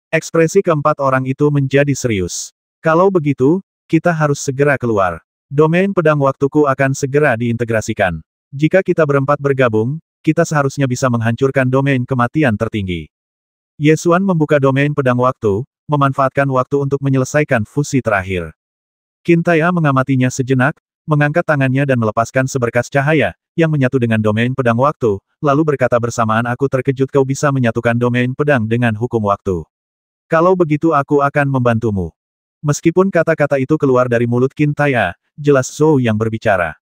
Speaker 1: Ekspresi keempat orang itu menjadi serius. Kalau begitu, kita harus segera keluar. Domain pedang waktuku akan segera diintegrasikan. Jika kita berempat bergabung, kita seharusnya bisa menghancurkan domain kematian tertinggi. Ye Xuan membuka domain pedang waktu, memanfaatkan waktu untuk menyelesaikan fusi terakhir. Qin Tai'a mengamatinya sejenak, mengangkat tangannya dan melepaskan seberkas cahaya, yang menyatu dengan domain pedang waktu, lalu berkata bersamaan aku terkejut kau bisa menyatukan domain pedang dengan hukum waktu. Kalau begitu aku akan membantumu. Meskipun kata-kata itu keluar dari mulut Qin Tai'a, jelas Zhou yang berbicara.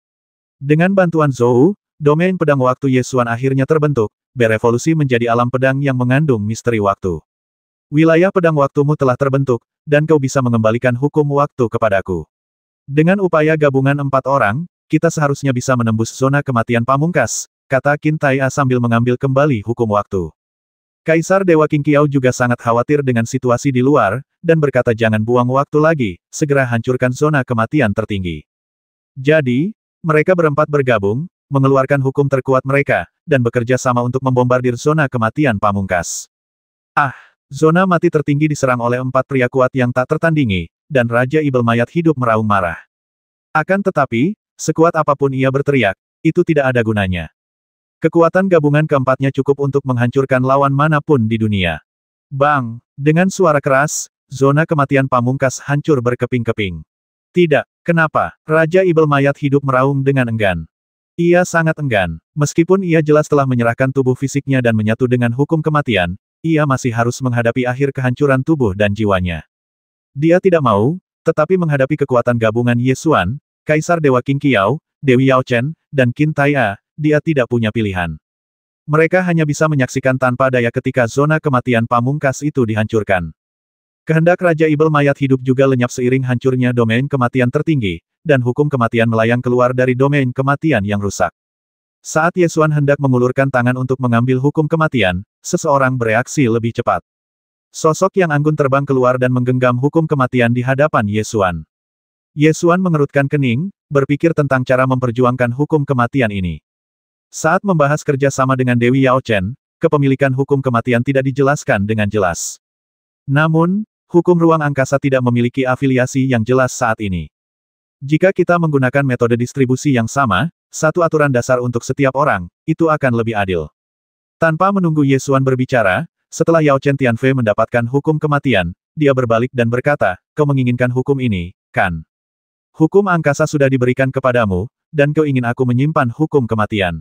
Speaker 1: Dengan bantuan Zhou, domain pedang waktu Ye Xuan akhirnya terbentuk, berevolusi menjadi alam pedang yang mengandung misteri waktu. Wilayah pedang waktumu telah terbentuk, dan kau bisa mengembalikan hukum waktu kepadaku. Dengan upaya gabungan 4 orang, kita seharusnya bisa menembus zona kematian pamungkas, kata Qin Tai'a sambil mengambil kembali hukum waktu. Kaisar Dewa Qing Qiao juga sangat khawatir dengan situasi di luar, dan berkata jangan buang waktu lagi, segera hancurkan zona kematian tertinggi. Jadi, mereka berempat bergabung, mengeluarkan hukum terkuat mereka, dan bekerja sama untuk membombardir zona kematian pamungkas. Ah, zona mati tertinggi diserang oleh 4 pria kuat yang tak tertandingi, dan Raja Ibel mayat hidup meraung marah. Akan tetapi, sekuat apapun ia berteriak, itu tidak ada gunanya. Kekuatan gabungan keempatnya cukup untuk menghancurkan lawan manapun di dunia. Bang! Dengan suara keras, zona kematian pamungkas hancur berkeping-keping. Tidak, kenapa? Raja Ibel mayat hidup meraung dengan enggan. Ia sangat enggan. Meskipun ia jelas telah menyerahkan tubuh fisiknya dan menyatu dengan hukum kematian, ia masih harus menghadapi akhir kehancuran tubuh dan jiwanya. Dia tidak mau, Tetapi menghadapi kekuatan gabungan Ye Xuan, Kaisar Dewa Qing Qiao, Dewi Yao Chen, dan Qin Taiya, dia tidak punya pilihan. Mereka hanya bisa menyaksikan tanpa daya ketika zona kematian pamungkas itu dihancurkan. Kehendak Raja Ibel mayat hidup juga lenyap seiring hancurnya domain kematian tertinggi, dan hukum kematian melayang keluar dari domain kematian yang rusak. Saat Ye Xuan hendak mengulurkan tangan untuk mengambil hukum kematian, seseorang bereaksi lebih cepat. Sosok yang anggun terbang keluar dan menggenggam hukum kematian di hadapan Ye Xuan. Ye Xuan mengerutkan kening, berpikir tentang cara memperjuangkan hukum kematian ini. Saat membahas kerja sama dengan Dewi Yao Chen, kepemilikan hukum kematian tidak dijelaskan dengan jelas. Namun, hukum ruang angkasa tidak memiliki afiliasi yang jelas saat ini. Jika kita menggunakan metode distribusi yang sama, satu aturan dasar untuk setiap orang, itu akan lebih adil. Tanpa menunggu Ye Xuan berbicara, setelah Yao Chen Tianfei mendapatkan hukum kematian, dia berbalik dan berkata, "Kau menginginkan hukum ini, kan? Hukum angkasa sudah diberikan kepadamu, dan kau ingin aku menyimpan hukum kematian.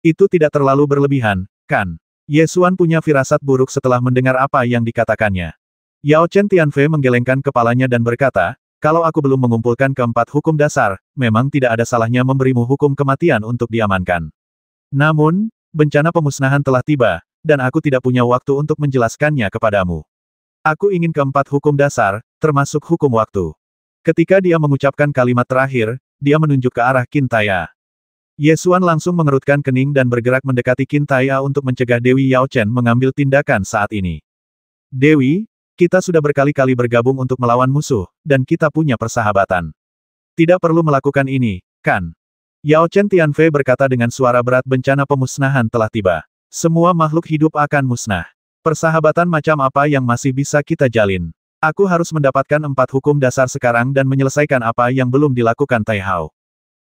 Speaker 1: Itu tidak terlalu berlebihan, kan?" Ye Xuan punya firasat buruk setelah mendengar apa yang dikatakannya. Yao Chen Tianfei menggelengkan kepalanya dan berkata, "Kalau aku belum mengumpulkan keempat hukum dasar, memang tidak ada salahnya memberimu hukum kematian untuk diamankan. Namun, bencana pemusnahan telah tiba, dan aku tidak punya waktu untuk menjelaskannya kepadamu. Aku ingin keempat hukum dasar, termasuk hukum waktu." Ketika dia mengucapkan kalimat terakhir, dia menunjuk ke arah Qin Taiya. Ye Xuan langsung mengerutkan kening dan bergerak mendekati Qin Taiya untuk mencegah Dewi Yao Chen mengambil tindakan saat ini. "Dewi, kita sudah berkali-kali bergabung untuk melawan musuh, dan kita punya persahabatan. Tidak perlu melakukan ini, kan?" Yao Chen Tianfei berkata dengan suara berat, "Bencana pemusnahan telah tiba. Semua makhluk hidup akan musnah. Persahabatan macam apa yang masih bisa kita jalin? Aku harus mendapatkan 4 hukum dasar sekarang dan menyelesaikan apa yang belum dilakukan Tai Hao."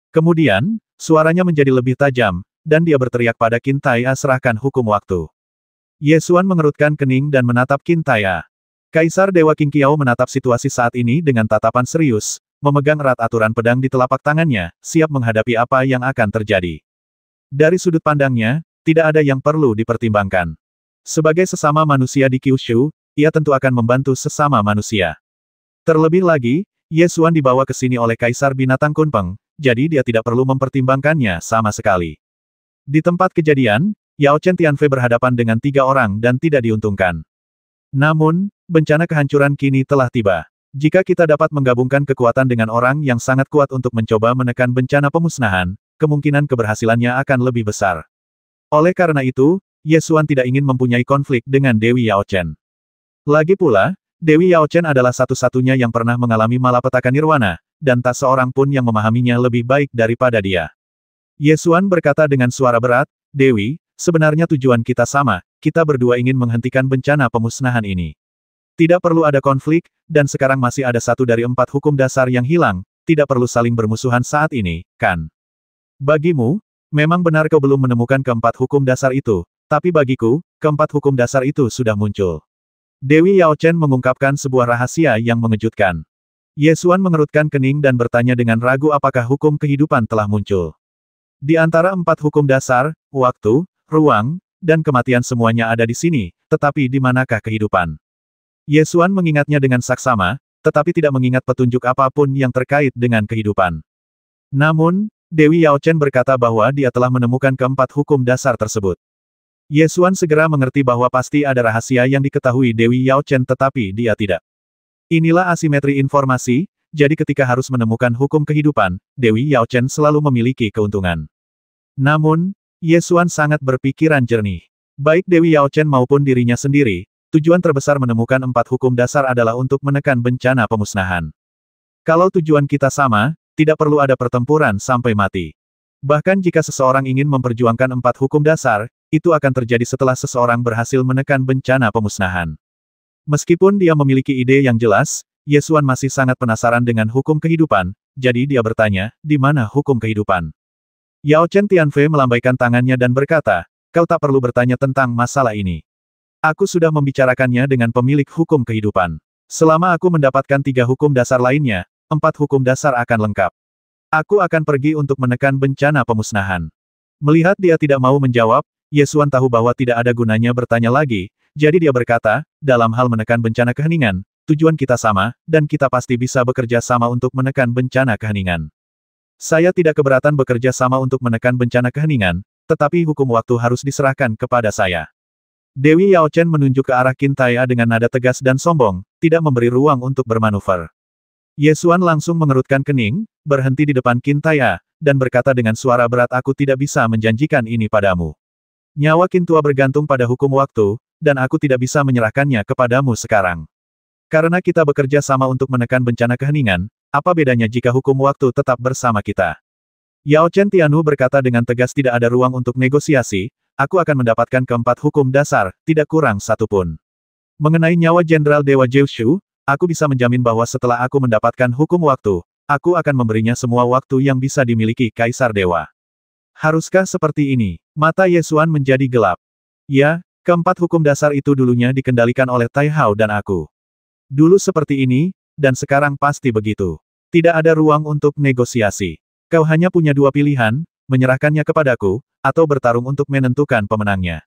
Speaker 1: Kemudian, suaranya menjadi lebih tajam, dan dia berteriak pada Qin Taiya, "Serahkan hukum waktu." Ye Xuan mengerutkan kening dan menatap Qin Taiya. Kaisar Dewa Qing Qiao menatap situasi saat ini dengan tatapan serius, memegang erat aturan pedang di telapak tangannya, siap menghadapi apa yang akan terjadi. Dari sudut pandangnya, tidak ada yang perlu dipertimbangkan. Sebagai sesama manusia di Kyushu, ia tentu akan membantu sesama manusia. Terlebih lagi, Ye Xuan dibawa ke sini oleh Kaisar Binatang Kunpeng, jadi dia tidak perlu mempertimbangkannya sama sekali. Di tempat kejadian, Yao Chen Tianfei berhadapan dengan 3 orang dan tidak diuntungkan. Namun, bencana kehancuran kini telah tiba. Jika kita dapat menggabungkan kekuatan dengan orang yang sangat kuat untuk mencoba menekan bencana pemusnahan, kemungkinan keberhasilannya akan lebih besar. Oleh karena itu, Ye Xuan tidak ingin mempunyai konflik dengan Dewi Yao Chen. Lagi pula, Dewi Yao Chen adalah satu-satunya yang pernah mengalami malapetaka nirwana, dan tak seorang pun yang memahaminya lebih baik daripada dia. Ye Xuan berkata dengan suara berat, "Dewi, sebenarnya tujuan kita sama, kita berdua ingin menghentikan bencana pemusnahan ini. Tidak perlu ada konflik, dan sekarang masih ada 1 dari 4 hukum dasar yang hilang, tidak perlu saling bermusuhan saat ini, kan? Bagimu, memang benar kau belum menemukan keempat hukum dasar itu, tapi bagiku, keempat hukum dasar itu sudah muncul." Dewi Yao Chen mengungkapkan sebuah rahasia yang mengejutkan. Ye Xuan mengerutkan kening dan bertanya dengan ragu apakah hukum kehidupan telah muncul. Di antara 4 hukum dasar, waktu, ruang, dan kematian semuanya ada di sini, tetapi di manakah kehidupan? Ye Xuan mengingatnya dengan saksama, tetapi tidak mengingat petunjuk apapun yang terkait dengan kehidupan. Namun, Dewi Yao Chen berkata bahwa dia telah menemukan keempat hukum dasar tersebut. Ye Xuan segera mengerti bahwa pasti ada rahasia yang diketahui Dewi Yao Chen tetapi dia tidak. Inilah asimetri informasi, jadi ketika harus menemukan hukum kehidupan, Dewi Yao Chen selalu memiliki keuntungan. Namun, Ye Xuan sangat berpikiran jernih. Baik Dewi Yao Chen maupun dirinya sendiri, tujuan terbesar menemukan 4 hukum dasar adalah untuk menekan bencana pemusnahan. Kalau tujuan kita sama, tidak perlu ada pertempuran sampai mati. Bahkan jika seseorang ingin memperjuangkan 4 hukum dasar, itu akan terjadi setelah seseorang berhasil menekan bencana pemusnahan. Meskipun dia memiliki ide yang jelas, Ye Xuan masih sangat penasaran dengan hukum kehidupan, jadi dia bertanya, "Di mana hukum kehidupan?" Yao Chen Tianfei melambaikan tangannya dan berkata, "Kau tak perlu bertanya tentang masalah ini. Aku sudah membicarakannya dengan pemilik hukum kehidupan. Selama aku mendapatkan 3 hukum dasar lainnya, 4 hukum dasar akan lengkap. Aku akan pergi untuk menekan bencana pemusnahan." Melihat dia tidak mau menjawab, Ye Xuan tahu bahwa tidak ada gunanya bertanya lagi, jadi dia berkata, "Dalam hal menekan bencana keheningan, tujuan kita sama, dan kita pasti bisa bekerja sama untuk menekan bencana keheningan. Saya tidak keberatan bekerja sama untuk menekan bencana keheningan, tetapi hukum waktu harus diserahkan kepada saya. Dewi Yao Chen menunjuk ke arah Qin Taiya dengan nada tegas dan sombong, tidak memberi ruang untuk bermanuver. Ye Xuan langsung mengerutkan kening, berhenti di depan Qin Taiya, dan berkata dengan suara berat, aku tidak bisa menjanjikan ini padamu. Nyawa Qin Tua bergantung pada hukum waktu, dan aku tidak bisa menyerahkannya kepadamu sekarang. Karena kita bekerja sama untuk menekan bencana keheningan, apa bedanya jika hukum waktu tetap bersama kita? Yao Chen Tianwu berkata dengan tegas, tidak ada ruang untuk negosiasi, aku akan mendapatkan keempat hukum dasar, tidak kurang satu pun. Mengenai nyawa Jenderal Dewa Jiushu, aku bisa menjamin bahwa setelah aku mendapatkan hukum waktu, aku akan memberinya semua waktu yang bisa dimiliki Kaisar Dewa. Haruskah seperti ini? Mata Ye Xuan menjadi gelap. Ya, keempat hukum dasar itu dulunya dikendalikan oleh Tai Hao dan aku. Dulu seperti ini, dan sekarang pasti begitu. Tidak ada ruang untuk negosiasi. Kau hanya punya dua pilihan, menyerahkannya kepadaku, atau bertarung untuk menentukan pemenangnya.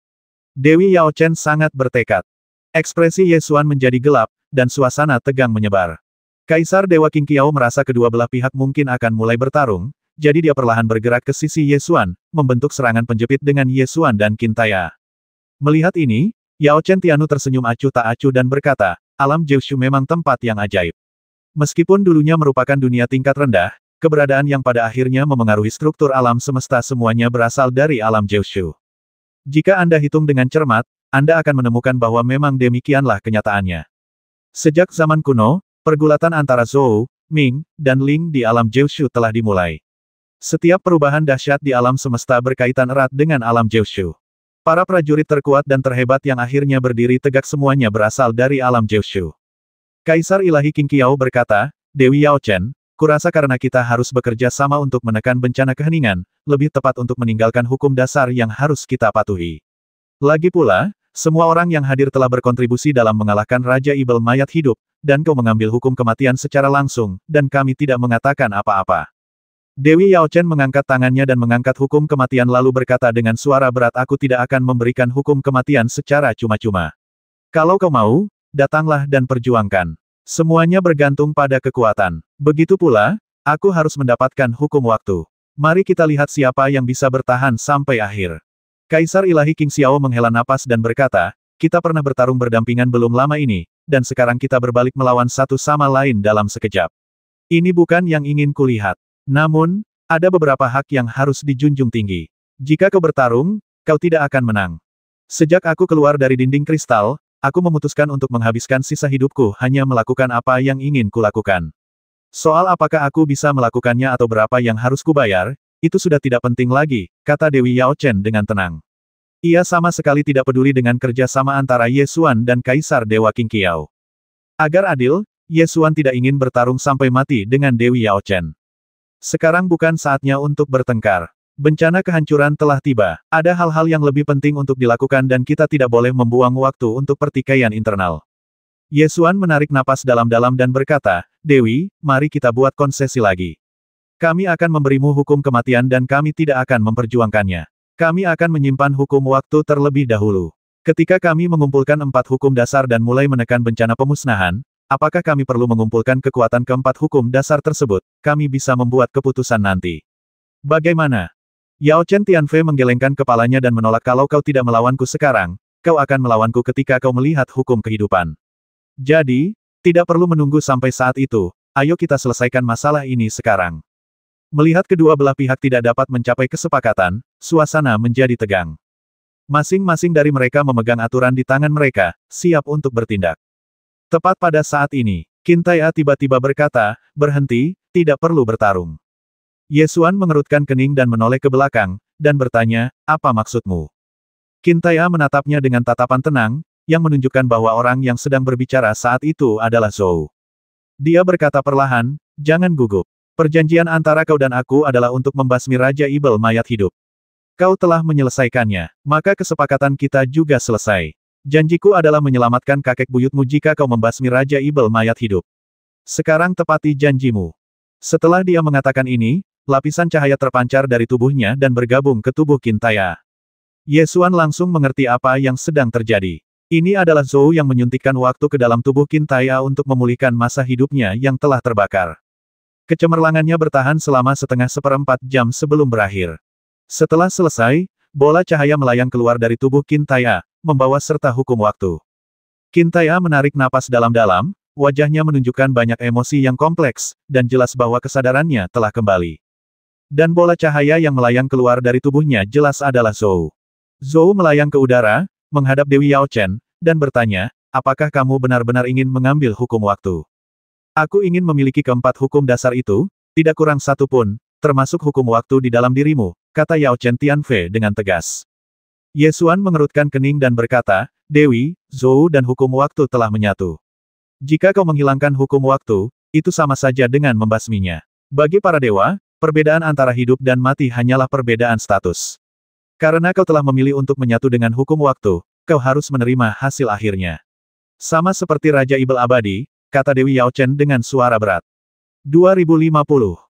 Speaker 1: Dewi Yao Chen sangat bertekad. Ekspresi Ye Xuan menjadi gelap, dan suasana tegang menyebar. Kaisar Dewa Qin Qiao merasa kedua belah pihak mungkin akan mulai bertarung, jadi dia perlahan bergerak ke sisi Ye Xuan, membentuk serangan penjepit dengan Ye Xuan dan Qin Taiya. Melihat ini, Yao Chen Tianwu tersenyum acuh tak acuh dan berkata, alam Jiushu memang tempat yang ajaib. Meskipun dulunya merupakan dunia tingkat rendah, keberadaan yang pada akhirnya memengaruhi struktur alam semesta semuanya berasal dari alam Jiushu. Jika Anda hitung dengan cermat, Anda akan menemukan bahwa memang demikianlah kenyataannya. Sejak zaman kuno, pergulatan antara Zhou, Ming, dan Ling di alam Jiushu telah dimulai. Setiap perubahan dahsyat di alam semesta berkaitan erat dengan alam Jiushu. Para prajurit terkuat dan terhebat yang akhirnya berdiri tegak semuanya berasal dari alam Jiushu. Kaisar Ilahi Qin Qiao berkata, Dewi Yao Chen, kurasa karena kita harus bekerja sama untuk menekan bencana keheningan, lebih tepat untuk meninggalkan hukum dasar yang harus kita patuhi. Lagi pula, semua orang yang hadir telah berkontribusi dalam mengalahkan Raja Ibel mayat hidup, dan kau mengambil hukum kematian secara langsung, dan kami tidak mengatakan apa-apa. Dewi Yao Chen mengangkat tangannya dan mengangkat hukum kematian lalu berkata dengan suara berat, aku tidak akan memberikan hukum kematian secara cuma-cuma. Kalau kau mau, datanglah dan perjuangkan. Semuanya bergantung pada kekuatan. Begitu pula, aku harus mendapatkan hukum waktu. Mari kita lihat siapa yang bisa bertahan sampai akhir. Kaisar Ilahi Qin Xiao menghela napas dan berkata, kita pernah bertarung berdampingan belum lama ini, dan sekarang kita berbalik melawan satu sama lain dalam sekejap. Ini bukan yang ingin kulihat. Namun, ada beberapa hak yang harus dijunjung tinggi. Jika kau bertarung, kau tidak akan menang. Sejak aku keluar dari dinding kristal, aku memutuskan untuk menghabiskan sisa hidupku hanya melakukan apa yang ingin kulakukan. Soal apakah aku bisa melakukannya atau berapa yang harus kubayar, itu sudah tidak penting lagi, kata Dewi Yao Chen dengan tenang. Ia sama sekali tidak peduli dengan kerja sama antara Ye Xuan dan Kaisar Dewa Qin Qiao. Agar adil, Ye Xuan tidak ingin bertarung sampai mati dengan Dewi Yao Chen. Sekarang bukan saatnya untuk bertengkar. Bencana kehancuran telah tiba. Ada hal-hal yang lebih penting untuk dilakukan dan kita tidak boleh membuang waktu untuk pertikaian internal. Ye Xuan menarik napas dalam-dalam dan berkata, Dewi, mari kita buat konsesi lagi. Kami akan memberimu hukum kematian dan kami tidak akan memperjuangkannya. Kami akan menyimpan hukum waktu terlebih dahulu. Ketika kami mengumpulkan 4 hukum dasar dan mulai menekan bencana pemusnahan, apakah kami perlu mengumpulkan kekuatan keempat hukum dasar tersebut? Kami bisa membuat keputusan nanti. Bagaimana? Yao Chen Tianfei menggelengkan kepalanya dan menolak. Kalau kau tidak melawanku sekarang, kau akan melawanku ketika kau melihat hukum kehidupan. Jadi, tidak perlu menunggu sampai saat itu, ayo kita selesaikan masalah ini sekarang. Melihat kedua belah pihak tidak dapat mencapai kesepakatan, suasana menjadi tegang. Masing-masing dari mereka memegang aturan di tangan mereka, siap untuk bertindak. Tepat pada saat ini, Qin Taiya tiba-tiba berkata, berhenti, tidak perlu bertarung. Ye Xuan mengerutkan kening dan menoleh ke belakang, dan bertanya, apa maksudmu? Qin Taiya menatapnya dengan tatapan tenang, yang menunjukkan bahwa orang yang sedang berbicara saat itu adalah Zhou. Dia berkata perlahan, jangan gugup. Perjanjian antara kau dan aku adalah untuk membasmi Raja Ibel mayat hidup. Kau telah menyelesaikannya, maka kesepakatan kita juga selesai. Janjiku adalah menyelamatkan kakek buyutmu jika kau membasmi Raja Ibel mayat hidup. Sekarang tepati janjimu. Setelah dia mengatakan ini, lapisan cahaya terpancar dari tubuhnya dan bergabung ke tubuh Qin Taiya. Ye Xuan langsung mengerti apa yang sedang terjadi. Ini adalah Zhou yang menyuntikkan waktu ke dalam tubuh Qin Taiya untuk memulihkan masa hidupnya yang telah terbakar. Kecemerlangannya bertahan selama seperempat jam sebelum berakhir. Setelah selesai, bola cahaya melayang keluar dari tubuh Qin Taiya, membawa serta hukum waktu. Qin Taiya menarik napas dalam-dalam, wajahnya menunjukkan banyak emosi yang kompleks, dan jelas bahwa kesadarannya telah kembali. Dan bola cahaya yang melayang keluar dari tubuhnya jelas adalah Zhou. Zhou melayang ke udara, menghadap Dewi Yao Chen, dan bertanya, apakah kamu benar-benar ingin mengambil hukum waktu? Aku ingin memiliki keempat hukum dasar itu, tidak kurang satu pun, termasuk hukum waktu di dalam dirimu, kata Yao Chen Tianfei dengan tegas. Ye Xuan mengerutkan kening dan berkata, Dewi, Zhou dan hukum waktu telah menyatu. Jika kau menghilangkan hukum waktu, itu sama saja dengan membasminya. Bagi para dewa, perbedaan antara hidup dan mati hanyalah perbedaan status. Karena kau telah memilih untuk menyatu dengan hukum waktu, kau harus menerima hasil akhirnya. Sama seperti Raja Ibel Abadi, kata Dewi Yao Chen dengan suara berat. 2050